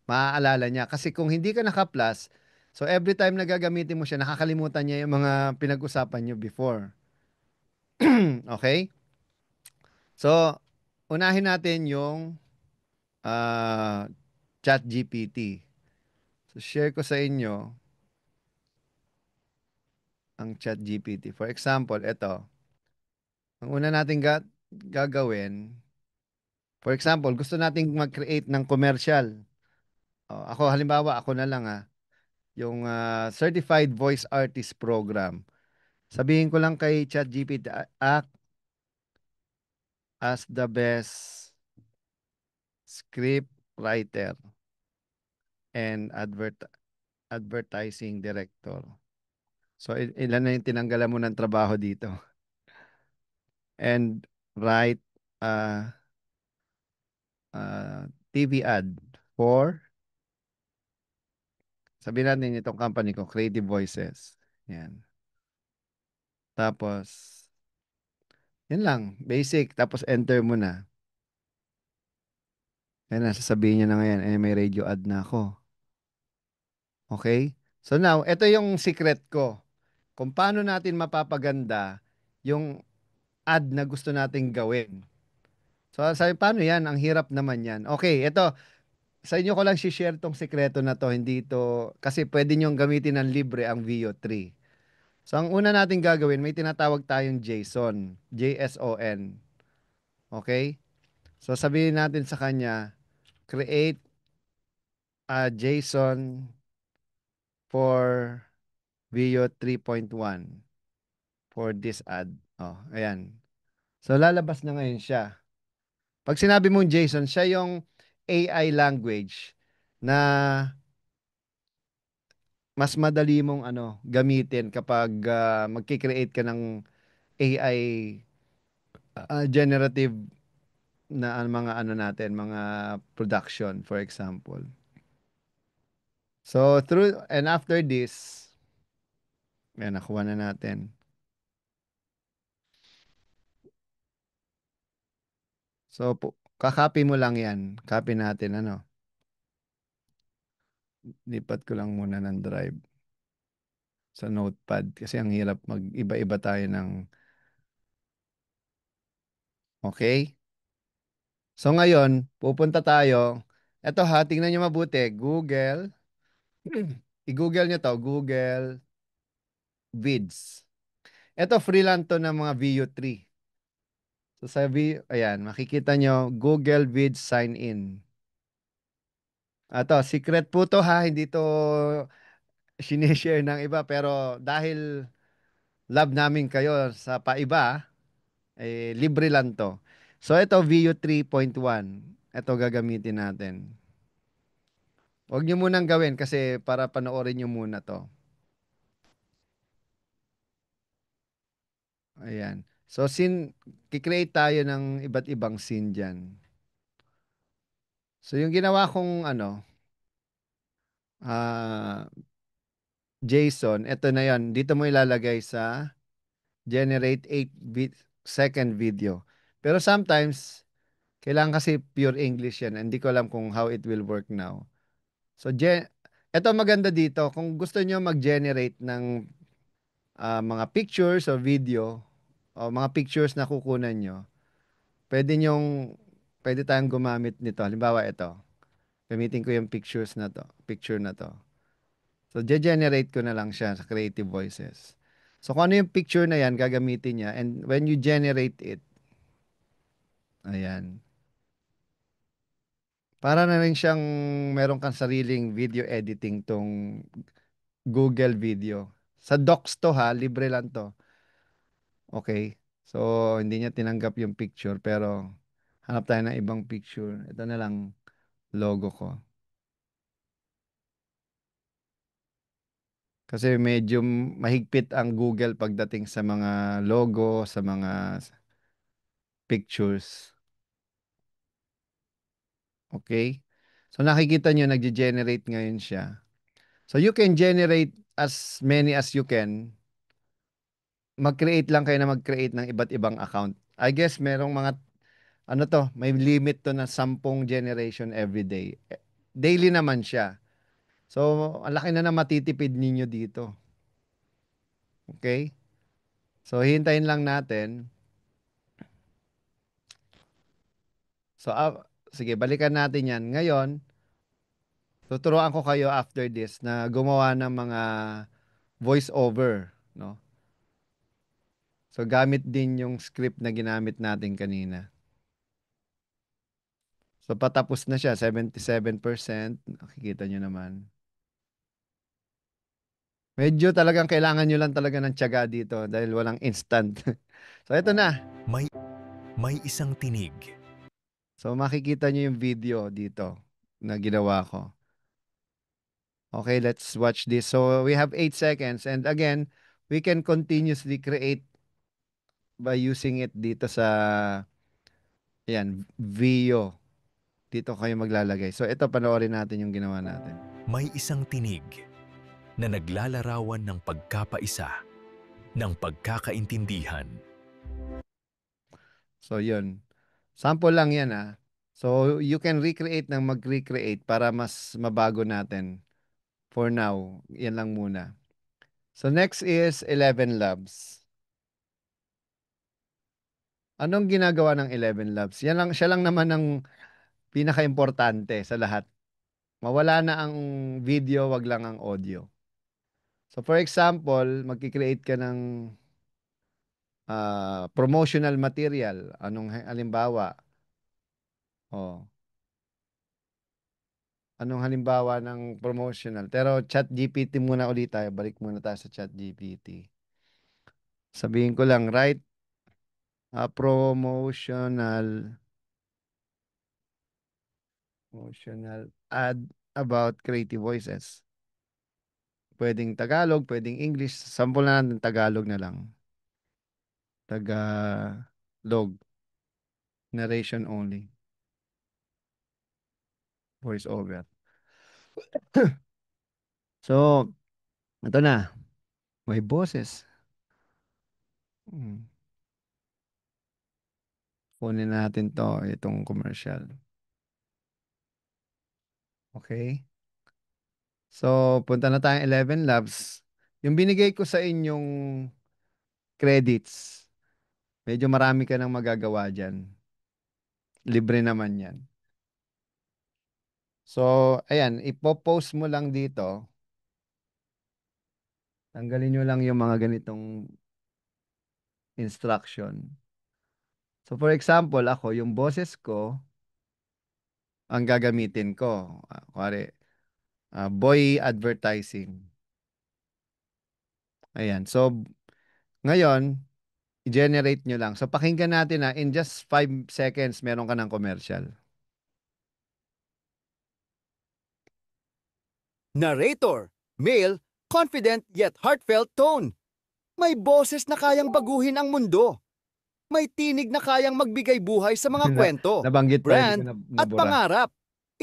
maaalala niya kasi kung hindi ka naka-plus, so every time na gagamitin mo siya, nakakalimutan niya yung mga pinag-usapan nyo before. Okay? So unahin natin yung ChatGPT. So, share ko sa inyo ang ChatGPT. For example, ito. Ang una natin gagawin, for example, gusto nating mag-create ng commercial. Ako, halimbawa, ako na lang yung Certified Voice Artist Program. Sabihin ko lang kay ChatGPT, act as the best script writer and advertising director. So, ilan na yung tinanggalan mo ng trabaho dito? And write TV ad for, sabihin natin itong company ko, Creative Voices. Yan. Tapos, yan lang, basic. Tapos, enter mo na. Yan na, sasabihin niya na ngayon, may radio ad na ako. Okay? So now, ito yung secret ko. Kung paano natin mapapaganda yung ad na gusto nating gawin. So, sabi, paano yan? Ang hirap naman yan. Okay, ito, sa inyo ko lang share tong sekreto na to, hindi ito, kasi pwede nyong gamitin ng libre ang Veo 3. So, ang una natin gagawin, may tinatawag tayong JSON. JSON. Okay? So, sabihin natin sa kanya, create a JSON for Veo 3.1 for this ad. Ayan. So, lalabas na ngayon siya. Pag sinabi mong JSON, siya yung AI language na mas madali mong gamitin kapag magki-create ka ng AI generative na mga mga production, for example. So through and after this, nakuha na natin. So kakopy mo lang yan. Copy natin lipat ko lang muna ng drive. sa notepad kasi ang hirap mag-iba-iba tayo ng okay. So ngayon, pupunta tayo. Eto ha, tingnan nyo mabuti. Google. I-Google nyo to. Google Vids. Eto free lang to ng mga VU3. So sa ayan, makikita nyo, Google Vids sign in. Ato, secret po to ha, hindi to sinishare ng iba. Pero dahil love namin kayo sa paiba, eh, libre lang to. So ito, VU 3.1. Ito gagamitin natin. Huwag nyo munang gawin kasi para panoorin nyo muna to. Ayan. So, kikreate tayo ng iba't ibang scene dyan. So, yung ginawa kong JSON, ito na yon. Dito mo ilalagay sa generate 8-second video. Pero sometimes, kailangan kasi pure English yan. Hindi ko alam kung how it will work now. So, ito maganda dito. Kung gusto nyo mag-generate ng mga pictures or video, o mga pictures na kukunan nyo, pwede tayong gumamit nito. Halimbawa ito. Gamitin ko yung picture na to. So, generate ko na lang siya sa Creative Voices. So, kung ano yung picture na yan, gagamitin niya. And when you generate it, ayan. Para na rin siyang meron kang sariling video editing tong Google Video. Sa Docs to ha, libre lang to. Okay. So, hindi niya tinanggap yung picture pero hanap tayo ng ibang picture. Ito na lang logo ko. Kasi medyo mahigpit ang Google pagdating sa mga logo, sa mga pictures. Okay? So nakikita nyo, nag-generate ngayon siya. So you can generate as many as you can. Mag-create lang kayo na mag-create ng iba't ibang account. I guess merong mga, may limit to na 10 generation every day. Daily naman siya. So, ang laki na matitipid ninyo dito. Okay? So, hintayin lang natin. So, sige, balikan natin yan. Ngayon, tuturuan ko kayo after this na gumawa ng mga voice over, no? So, gamit din yung script na ginamit natin kanina. So, patapos na siya, 77%. Nakikita nyo naman. Medyo talagang kailangan nyo lang talaga ng tiyaga dito dahil walang instant. So, ito na. May isang tinig. So, makikita nyo yung video dito na ginawa ko. Okay, let's watch this. So, we have 8 seconds. And again, we can continuously create by using it dito sa Vio. Dito kayo maglalagay. So, ito, panoorin natin yung ginawa natin. May isang tinig na naglalarawan ng pagkapaisa, ng pagkakaintindihan. So, yun. Sample lang yan, ah. So, you can recreate ng mag-recreate para mas mabago natin. For now, yan lang muna. So, next is 11 Labs. Anong ginagawa ng 11 Labs? Siya lang naman ang pinaka-importante sa lahat. Mawala na ang video, wag lang ang audio. So, for example, magkikreate ka ng promotional material. Anong halimbawa? Anong halimbawa ng promotional? Pero ChatGPT muna ulit tayo. Balik muna tayo sa ChatGPT. Sabihin ko lang, write promotional ad about Creative Voices. Pwedeng Tagalog, pwedeng English. Sample na natin Tagalog na lang. Tagalog. Narration only. Voice over. So, ito na. May boses. Kunin natin itong commercial. Okay. So, punta na tayong 11 Labs. Yung binigay ko sa inyong credits, medyo marami ka nang magagawa dyan. Libre naman yan. So, ayan, ipopost mo lang dito. Tanggalin nyo lang yung mga ganitong instruction. So, for example, ako, yung boses ko, ang gagamitin ko. Kuwari, boy advertising. Ayan. So, ngayon, i-generate nyo lang. So, pakinggan natin na in just 5 seconds, meron ka ng commercial. Narrator, male, confident yet heartfelt tone. May boses na kayang baguhin ang mundo. May tinig na kayang magbigay buhay sa mga kwento, Nabanggit pa, brand, hindi ko at nabura. pangarap.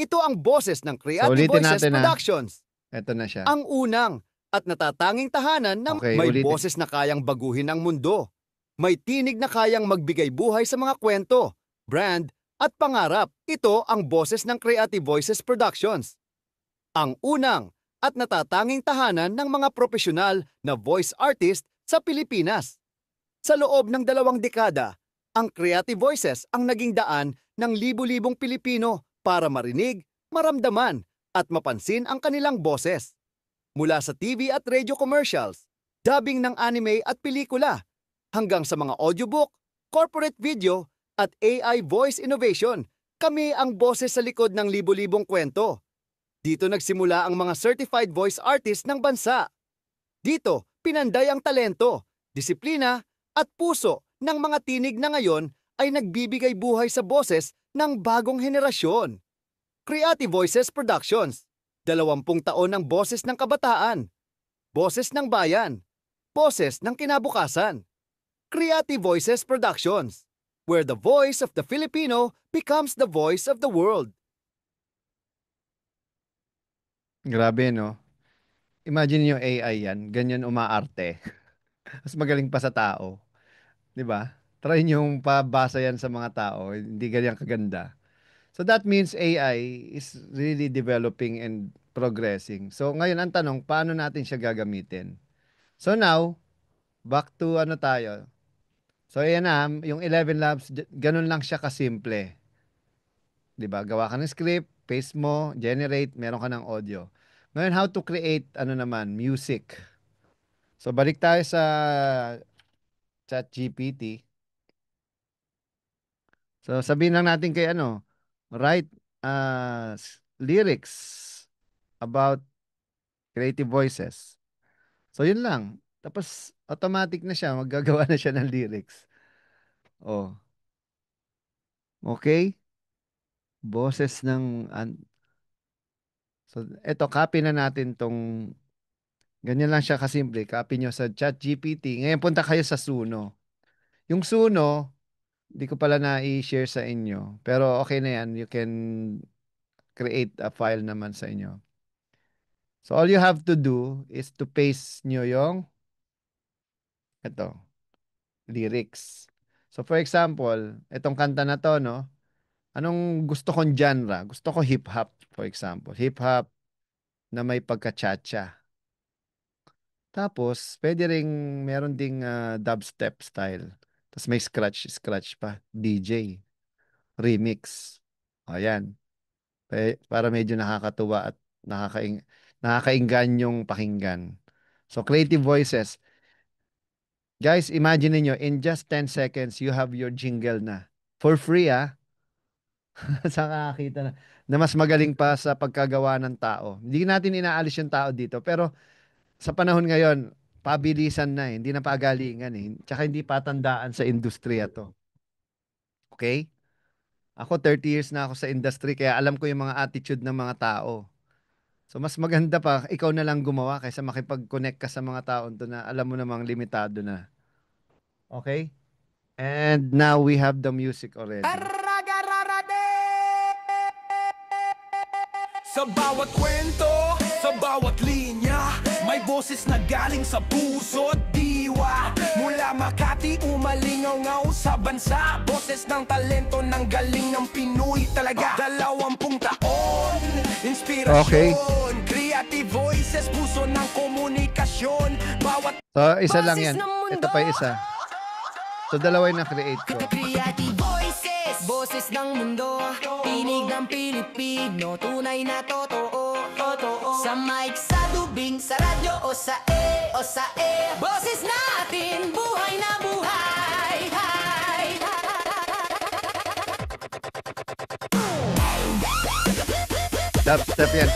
Ito ang boses ng Creative ulitin Voices natin, Productions. Ito na siya. Ang unang at natatanging tahanan ng Okay, may ulitin. boses na kayang baguhin ang mundo. May tinig na kayang magbigay buhay sa mga kwento, brand, at pangarap. Ito ang boses ng Creative Voices Productions. Ang unang at natatanging tahanan ng mga profesional na voice artist sa Pilipinas. Sa loob ng 2 dekada, ang Creative Voices ang naging daan ng libu-libong Pilipino para marinig, maramdaman, at mapansin ang kanilang boses. Mula sa TV at radio commercials, dubbing ng anime at pelikula, hanggang sa mga audiobook, corporate video, at AI voice innovation, kami ang boses sa likod ng libu-libong kwento. Dito nagsimula ang mga certified voice artists ng bansa. Dito, pinanday ang talento, disiplina, at puso ng mga tinig na ngayon ay nagbibigay buhay sa boses ng bagong henerasyon. Creative Voices Productions, 20 taon ng boses ng kabataan, boses ng bayan, boses ng kinabukasan. Creative Voices Productions, where the voice of the Filipino becomes the voice of the world. Grabe, no? Imagine nyo AI yan, ganyan umaarte. Mas magaling pa sa tao. 'Di ba? Try nyo yung pabasa yan sa mga tao, hindi ganyan kaganda. So that means AI is really developing and progressing. So ngayon ang tanong, paano natin siya gagamitin? So now, back to ano tayo. So ayan na, yung 11 Labs, ganun lang siya kasimple. 'Di ba? Gawa ka ng script, paste mo, generate, meron ka ng audio. Ngayon, how to create ano naman, music. So balik tayo sa ChatGPT. So sabihin lang natin kay ano, write lyrics about creative voices. So yun lang. Tapos automatic na siya, maggagawa na siya ng lyrics. Oh. Okay? Boses ng so eto, copy na natin tong ganyan lang siya kasimple. Copy nyo sa ChatGPT. Ngayon punta kayo sa Suno. Yung Suno, hindi ko pala na-i-share sa inyo. Pero okay na yan. You can create a file naman sa inyo. So all you have to do is to paste nyo yung ito, lyrics. So for example, itong kanta na to, no? Anong gusto kong genre? Gusto ko hip-hop, for example. Hip-hop na may pagka-cha-cha. Tapos, pwede ring meron ding dubstep style. Tapos may scratch pa. DJ. Remix. Ayan. Para medyo nakakatuwa at nakakainggan pakinggan. So, creative voices. Guys, imagine niyo in just 10 seconds, you have your jingle na. For free, Saan nakakita na mas magaling pa sa pagkagawa ng tao. Hindi natin inaalis yung tao dito. Pero, sa panahon ngayon, pabilisan na Hindi na pagalingan Tsaka hindi patandaan sa industriya to. Okay? Ako 30 years na ako sa industry kaya alam ko yung mga attitude ng mga tao. So mas maganda pa ikaw na lang gumawa kaysa makipag-connect ka sa mga taon to na alam mo namang limitado na. Okay? And now we have the music already. Sa bawat kwento, sa bawat linya, may boses na galing sa puso at diwa. Mula Makati, umalingaw-ngaw sa bansa. Boses ng talento, ng galing ng Pinoy talaga. 20 taon, inspirasyon, creative Creative voices, puso ng komunikasyon. Bawat So, isa lang boses yan. ng mundo. Ito pa isa. So, dalawa yung na-create ko. Creative voices, boses ng mundo. Tinig ng Pilipino, tunay na totoo. Sa mic, sa dubing, sa radyo o sa air. Boses natin, buhay na buhay. Dubstep yan.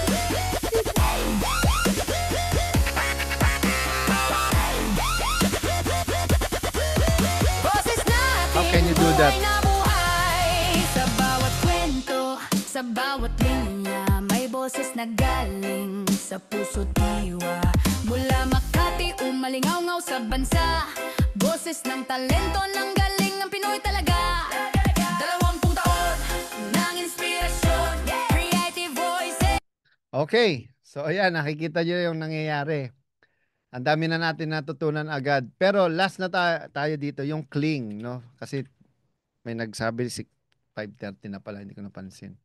Boses natin, How can you do that? buhay na buhay. Sa bawat kwento, sa bawat linya, may boses na galing sa puso't diwa. Mula Makati, umalingaw-ngaw sa bansa. Boses ng talento, ng galing ng Pinoy talaga. 20 taon ng inspirasyon, creative voices. Okay. So, ayan, nakikita nyo yung nangyayari. Ang dami na natin natutunan agad. Pero last na tayo dito, yung cling, no? Kasi may nagsabi, 5:30 na pala, hindi ko napansin.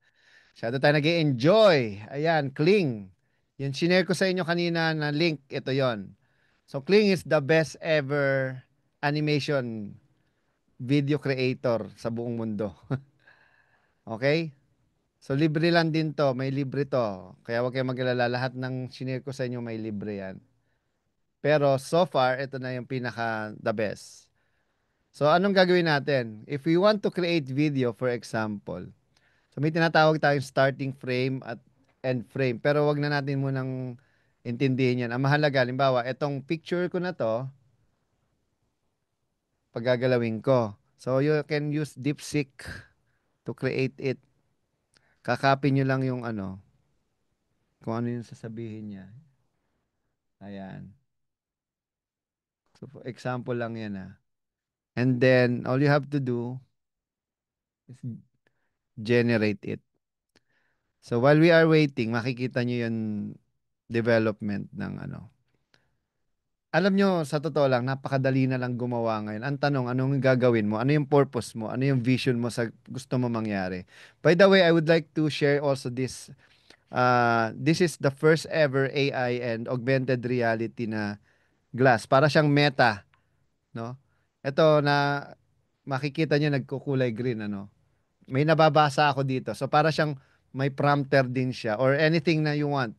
Masyado tayo nag-i-enjoy. Ayan, cling. Yung shinare ko sa inyo kanina na link, ito yon. So, Kling is the best ever animation video creator sa buong mundo. Okay? So, libre lang din to. May libre to. Kaya huwag kayong mag-alala. Lahat ng shinare ko sa inyo may libre yan. Pero so far, ito na yung pinaka the best. So, anong gagawin natin? If we want to create video, for example, so may tinatawag tayong starting frame at end frame. Pero wag na natin munang intindihin yan. Ang mahalaga, halimbawa, itong picture ko na to, paggagalawin ko. So, you can use DeepSeek to create it. Kakapin nyo lang yung ano, kung ano yung sasabihin niya. Ayan. So, for example lang yan ah. And then, all you have to do is generate it. So, while we are waiting, makikita nyo yung development ng ano. Alam nyo, sa totoo lang, napakadali na lang gumawa ngayon. Ang tanong, anong gagawin mo? Ano yung purpose mo? Ano yung vision mo sa gusto mo mangyari? By the way, I would like to share also this. This is the first ever AI and augmented reality na glass. Para siyang Meta. No? Ito na makikita nyo nagkukulay green. Ano? May nababasa ako dito. So para siyang may prompter din siya or anything na you want.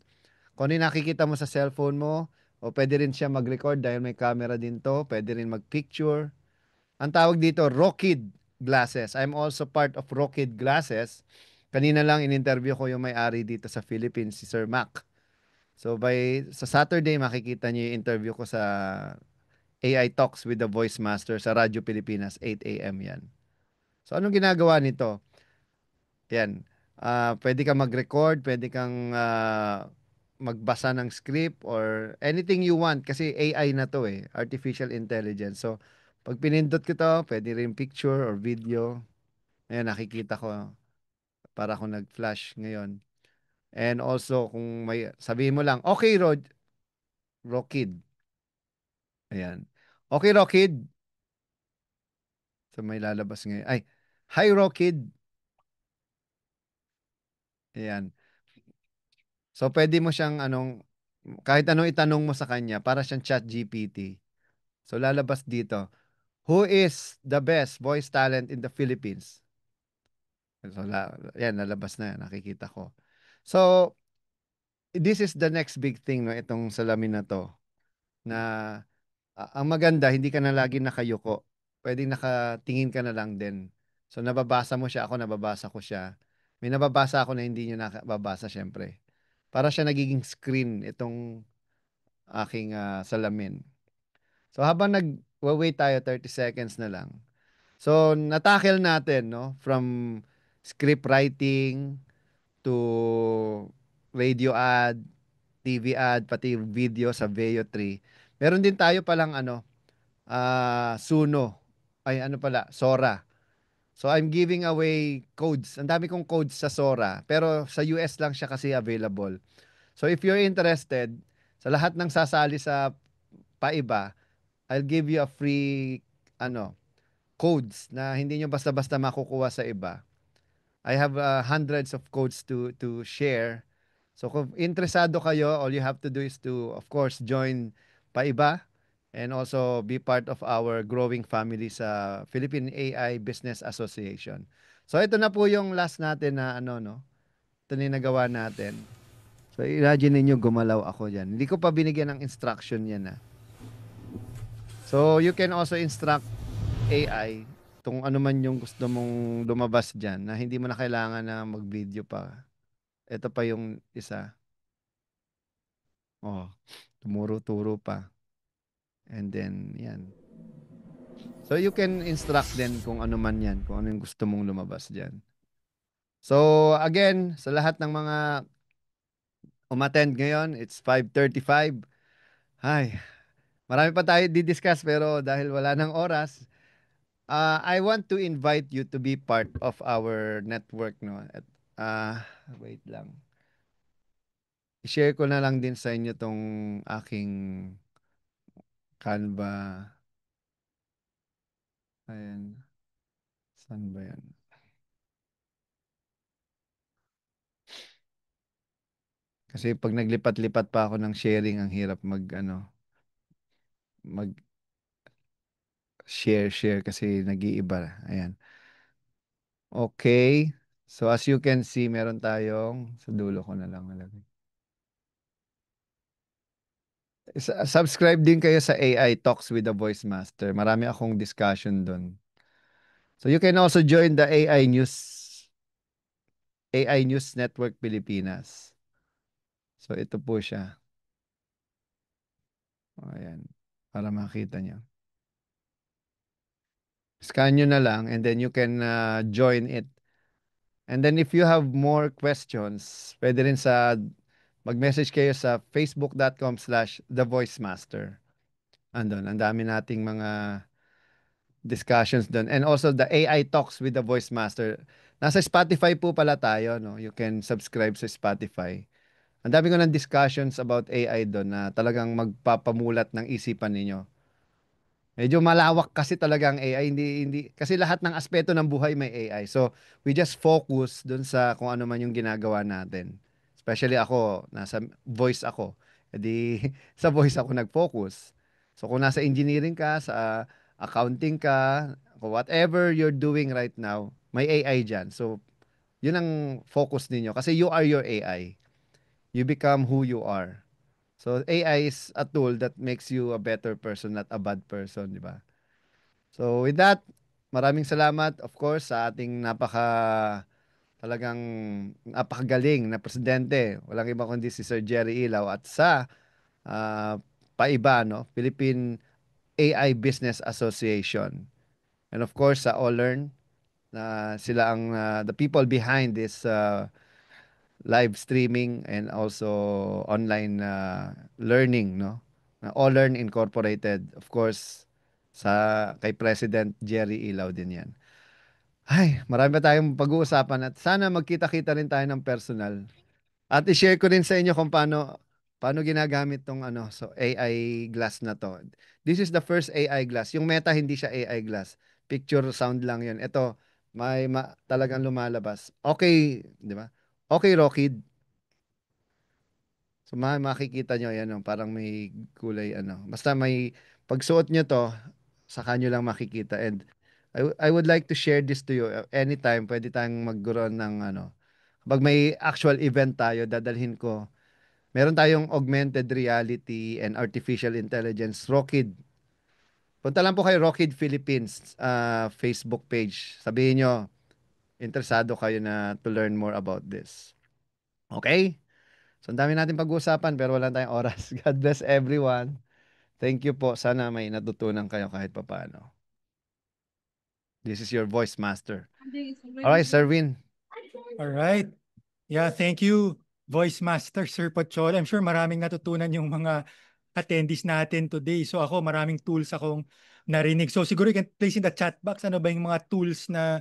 Kung ano yung nakikita mo sa cellphone mo, o pwede rin siya mag-record dahil may camera din to. Pwede rin mag-picture. Ang tawag dito, Rockid Glasses. I'm also part of Rockid Glasses. Kanina lang in-interview ko yung may-ari dito sa Philippines, si Sir Mac. So sa Saturday, makikita niyo yung interview ko sa AI Talks with the Voice Master sa Radyo Pilipinas, 8 a.m. yan. So anong ginagawa nito? Yan. Pwede kang mag-record, pwede kang magbasa ng script or anything you want kasi AI na to eh, artificial intelligence. So, pag pinindot ko to, pwede rin picture or video. Ayan, nakikita ko para ako nag-flash ngayon. And also, kung may, sabihin mo lang, okay, Rockid. Ayan. Okay, Rockid. So, may lalabas ngayon. Ay, hi, Rockid. Ayan. So, pwede mo siyang kahit anong itanong mo sa kanya, para siyang chat GPT. So, lalabas dito. Who is the best voice talent in the Philippines? So, yan, lalabas na yan. Nakikita ko. So, this is the next big thing, no? Itong salamin na to. Na, ang maganda, hindi ka na lagi nakayuko. Pwedeng nakatingin ka na lang din. So, nababasa mo siya. Ako, nababasa ko siya. May nababasa ako na hindi nyo nakababasa, syempre. Para siya nagiging screen itong aking salamin. So habang nag-wait tayo 30 seconds na lang. So natackle natin no from script writing to radio ad, TV ad, pati video sa Veo 3. Meron din tayo palang Suno. Ay Sora. So I'm giving away codes. Ang dami kong codes sa Sora, pero sa US lang siya kasi available. So if you're interested, sa lahat ng sasali sa paiba, I'll give you a free codes na hindi nyo basta-basta makukuha sa iba. I have hundreds of codes to share. So kung interesado kayo, all you have to do is to, of course, join Paiba and also be part of our growing family sa Philippine AI Business Association. So ito na po yung last natin na ano, no? Ito na yung nagawa natin. So imagine ninyo gumalaw ako dyan. Hindi ko pa binigyan ng instruction yan, ha. So you can also instruct AI kung ano man yung gusto mong lumabas dyan na hindi mo na kailangan na mag-video pa. Ito pa yung isa. Oh, tumuro-turo pa. And then, yan. So, you can instruct din kung ano man yan, kung ano yung gusto mong lumabas dyan. So, again, sa lahat ng mga umattend ngayon, it's 5:35. Ay, marami pa tayo di-discuss pero dahil wala ng oras, I want to invite you to be part of our network, no? At, wait lang. I-share ko na lang din sa inyo tong aking Canva. Ayan. Saan ba yan? Kasi pag naglipat-lipat pa ako ng sharing, ang hirap mag share kasi nag-iiba. Ayan. Okay. So as you can see, meron tayong sa dulo ko na lang nalagay. Subscribe din kayo sa AI Talks with the Voice Master. Marami akong discussion doon. So you can also join the AI News Network Pilipinas. So ito po siya. Ayan. Para makita nyo. Scan nyo na lang and then you can join it. And then if you have more questions, pwede rin mag-message kayo sa facebook.com/thevoicemaster. Andun, ang dami nating mga discussions doon. And also the AI Talks with the Voice Master. Nasa Spotify po pala tayo, no? You can subscribe sa Spotify. Ang dami ko ng discussions about AI doon na talagang magpapamulat ng isipan ninyo. Medyo malawak kasi talaga ang AI, hindi kasi lahat ng aspeto ng buhay may AI. So, we just focus doon sa kung ano man yung ginagawa natin. Especially ako, nasa voice ako. Edi sa voice ako nag-focus. So, kung nasa engineering ka, sa accounting ka, whatever you're doing right now, may AI diyan. So, yun ang focus ninyo kasi you are your AI. You become who you are. So AI is a tool that makes you a better person, not a bad person, di ba? So with that, maraming salamat of course sa ating talagang napakagaling na presidente. Walang iba kundi si Sir Jerry Ilaw at sa Paiba, no? Philippine AI Business Association. And of course sa All-Learn na sila ang the people behind this live streaming and also online learning, no? All-Learn Incorporated, of course, kay President Jerry Ilaw din yan. Ay, marami pa tayong pag-uusapan at sana magkita-kita rin tayo ng personal. At i-share ko rin sa inyo kung paano ginagamit tong so AI glass na to. This is the first AI glass. Yung Meta hindi siya AI glass. Picture sound lang 'yon. Ito talagang lumalabas. Okay, di ba? Okay, Rockid. So makikita nyo, yan, parang may kulay, Basta pagsuot nyo to, saka nyo lang makikita. And I would like to share this to you. Anytime, pwede tayong magkaroon ng, kapag may actual event tayo, dadalhin ko. Meron tayong augmented reality and artificial intelligence, Rockid. Punta lang po kay Rockid Philippines Facebook page. Sabihin nyo, interesado kayo na to learn more about this. Okay? So, ang dami natin pag-uusapan pero wala tayong oras. God bless everyone. Thank you po. Sana may natutunan kayo kahit papaano. This is your voice master. All right, Sir Win. All right. Yeah, thank you, Voice Master Sir Pocholo. I'm sure maraming natutunan yung mga attendees natin today. So ako, maraming tools akong narinig. So siguro you can place in the chat box ano ba yung mga tools na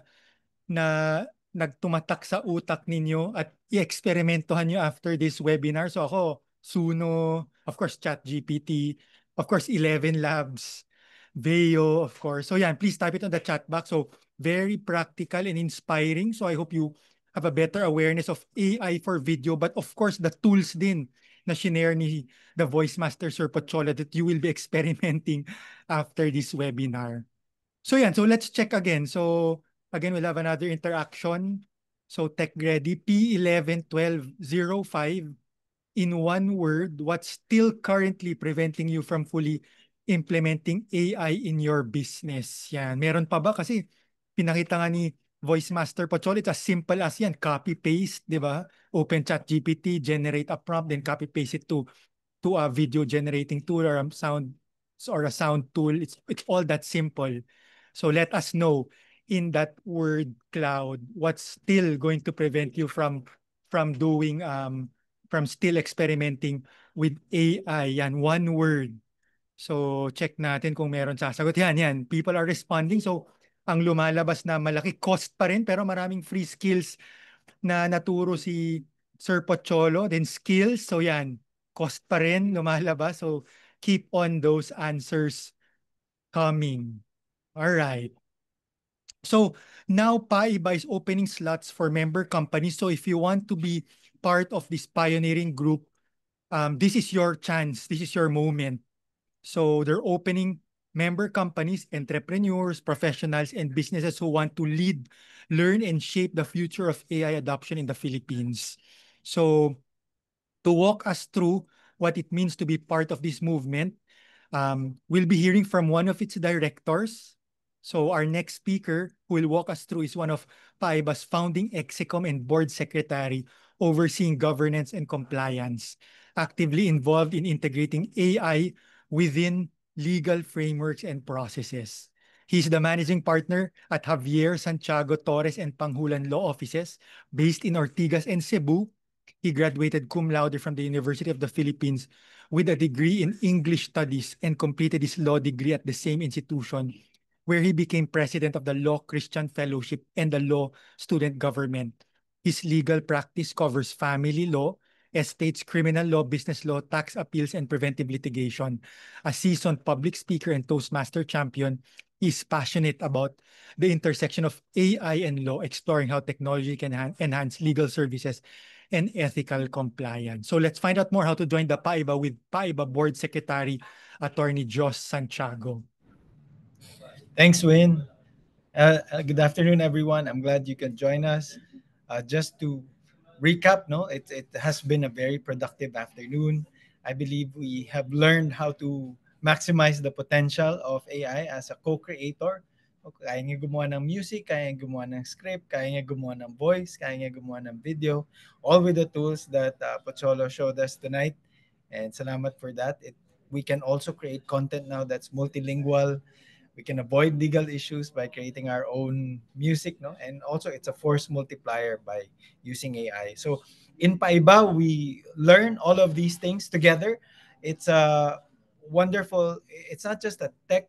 nagtumatak sa utak ninyo at i-eksperimentohan nyo after this webinar. So ako, Suno, of course, ChatGPT, of course, 11 Labs, Veo, of course. So yan, please type it on the chat box. So very practical and inspiring. So I hope you have a better awareness of AI for video, but of course the tools din na shinare ni the Voice Master Sir Pochola that you will be experimenting after this webinar. So yan, so let's check again. So again, we'll have another interaction. So tech ready, P111205. In one word, what's still currently preventing you from fully implementing AI in your business? Yan, meron pa ba? Kasi pinakita nga ni Voice Master Pochola, it's as simple as yan, copy-paste, di ba? Open ChatGPT, generate a prompt, then copy-paste it to a video generating tool or a sound tool. It's all that simple. So let us know in that word cloud what's still going to prevent you from doing from still experimenting with AI. Yan, one word. So check natin kung meron sasagot. Yan. People are responding. So ang lumalabas na malaki cost pa rin pero maraming free skills na naturo si Sir Pocholo. Then skills. So yan, cost pa rin lumalabas. So keep on those answers coming. All right. So now PAIBA is opening slots for member companies. So if you want to be part of this pioneering group, this is your chance. This is your moment. So they're opening member companies, entrepreneurs, professionals, and businesses who want to lead, learn, and shape the future of AI adoption in the Philippines. So to walk us through what it means to be part of this movement, we'll be hearing from one of its directors. So our next speaker who will walk us through is one of PAIBA's founding execom and board secretary overseeing governance and compliance, actively involved in integrating AI within legal frameworks and processes. He's the managing partner at Javier Santiago Torres and Panghulan Law Offices based in Ortigas and Cebu. He graduated cum laude from the University of the Philippines with a degree in English Studies and completed his law degree at the same institution, where he became president of the Law Christian Fellowship and the Law Student Government. His legal practice covers family law, estates, criminal law, business law, tax appeals, and preventive litigation. A seasoned public speaker and Toastmaster champion, he's passionate about the intersection of AI and law, exploring how technology can enhance legal services and ethical compliance. So let's find out more how to join the PAIBA with PAIBA Board Secretary, Attorney Jos Santiago. Thanks, Win. Good afternoon, everyone. I'm glad you can join us. Just to recap, it has been a very productive afternoon. I believe we have learned how to maximize the potential of AI as a co-creator. Kaya niya gumawa ng music, kaya niya gumawa ng script, kaya niya gumawa ng voice, kaya niya gumawa ng video, all with the tools that Pocholo showed us tonight. And salamat for that. We can also create content now that's multilingual. We can avoid legal issues by creating our own music, and also it's a force multiplier by using AI. So in PAIBA, we learn all of these things together. It's a wonderful, it's not just a tech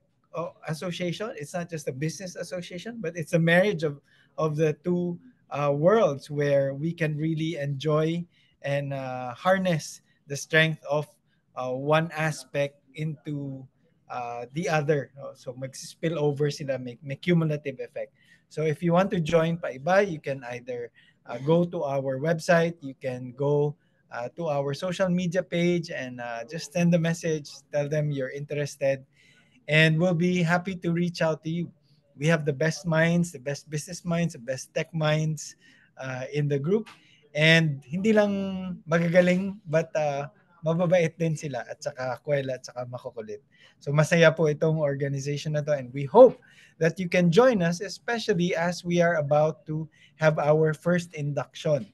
association, it's not just a business association, but it's a marriage of the two worlds where we can really enjoy and harness the strength of one aspect into the other. So mag-spill over sila, make cumulative effect. So if you want to join PAIBA, you can either go to our website, you can go to our social media page and just send a message, tell them you're interested, and we'll be happy to reach out to you. We have the best minds, the best business minds, the best tech minds in the group. And hindi lang magagaling, but mababait din sila at saka kwela at saka makukulit. So masaya po itong organization na to, and we hope that you can join us, especially as we are about to have our first induction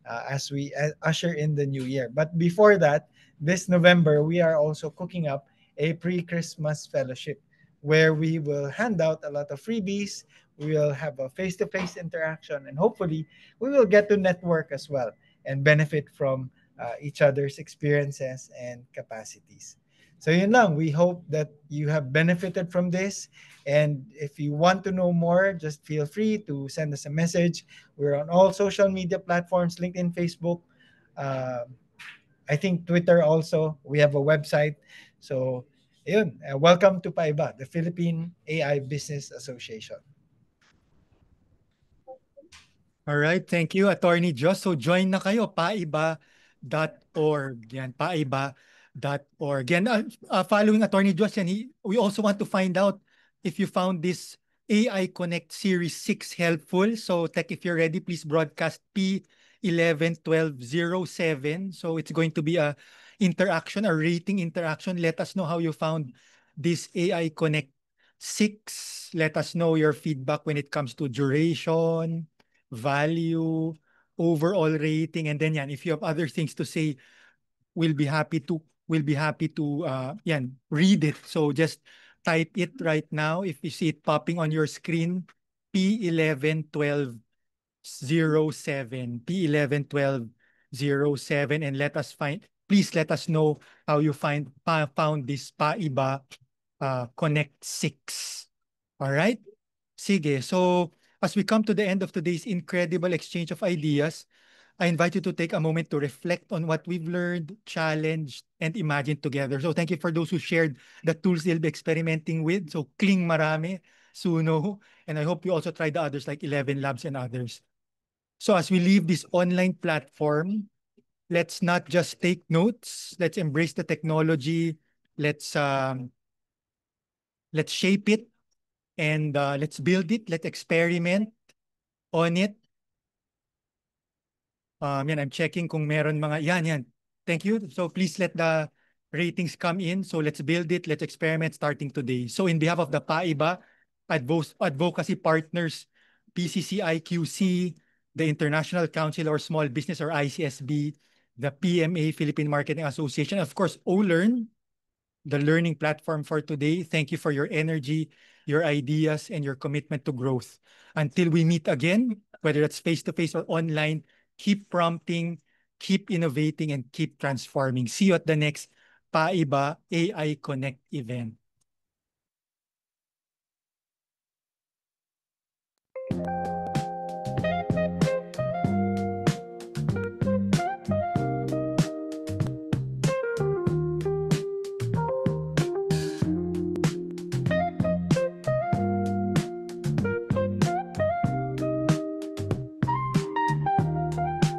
as we usher in the new year. But before that, this November, we are also cooking up a pre-Christmas fellowship where we will hand out a lot of freebies. We will have a face-to-face interaction, and hopefully we will get to network as well and benefit from each other's experiences and capacities. So yun lang, we hope that you have benefited from this. And if you want to know more, just feel free to send us a message. We're on all social media platforms, LinkedIn, Facebook, I think Twitter also. We have a website. So yun, welcome to PAIBA, the Philippine AI Business Association. All right, thank you, Attorney Joss. So join na kayo, paiba.org. Yan, paiba.org. Yan, following Attorney Joss, we also want to find out if you found this AI Connect Series 6 helpful. So Tech, if you're ready, please broadcast P111207. So it's going to be a rating interaction. Let us know how you found this AI Connect 6. Let us know your feedback when it comes to duration, value, overall rating, and then if you have other things to say, we'll be happy to read it. So just type it right now. If you see it popping on your screen, P111207, P111207, and please let us know how you found this PAIBA Connect 6. All right? Sige. So as we come to the end of today's incredible exchange of ideas, I invite you to take a moment to reflect on what we've learned, challenged, and imagined together. So thank you for those who shared the tools they'll be experimenting with. So Kling marami, Suno, and I hope you also try the others like 11 Labs and others. So as we leave this online platform, let's not just take notes. Let's embrace the technology. Let's shape it, and let's build it. Let's experiment on it. I'm checking kung meron mga, yan. Thank you. So please let the ratings come in. So let's build it. Let's experiment starting today. So in behalf of the PAIBA, Advocacy Partners, PCCI-QC, the International Council or Small Business or ICSB, the PMA, Philippine Marketing Association, of course, OLearn, the learning platform for today. Thank you for your energy, your ideas, and your commitment to growth. Until we meet again, whether it's face-to-face or online, keep prompting, keep innovating, and keep transforming. See you at the next PAIBA AI Connect event.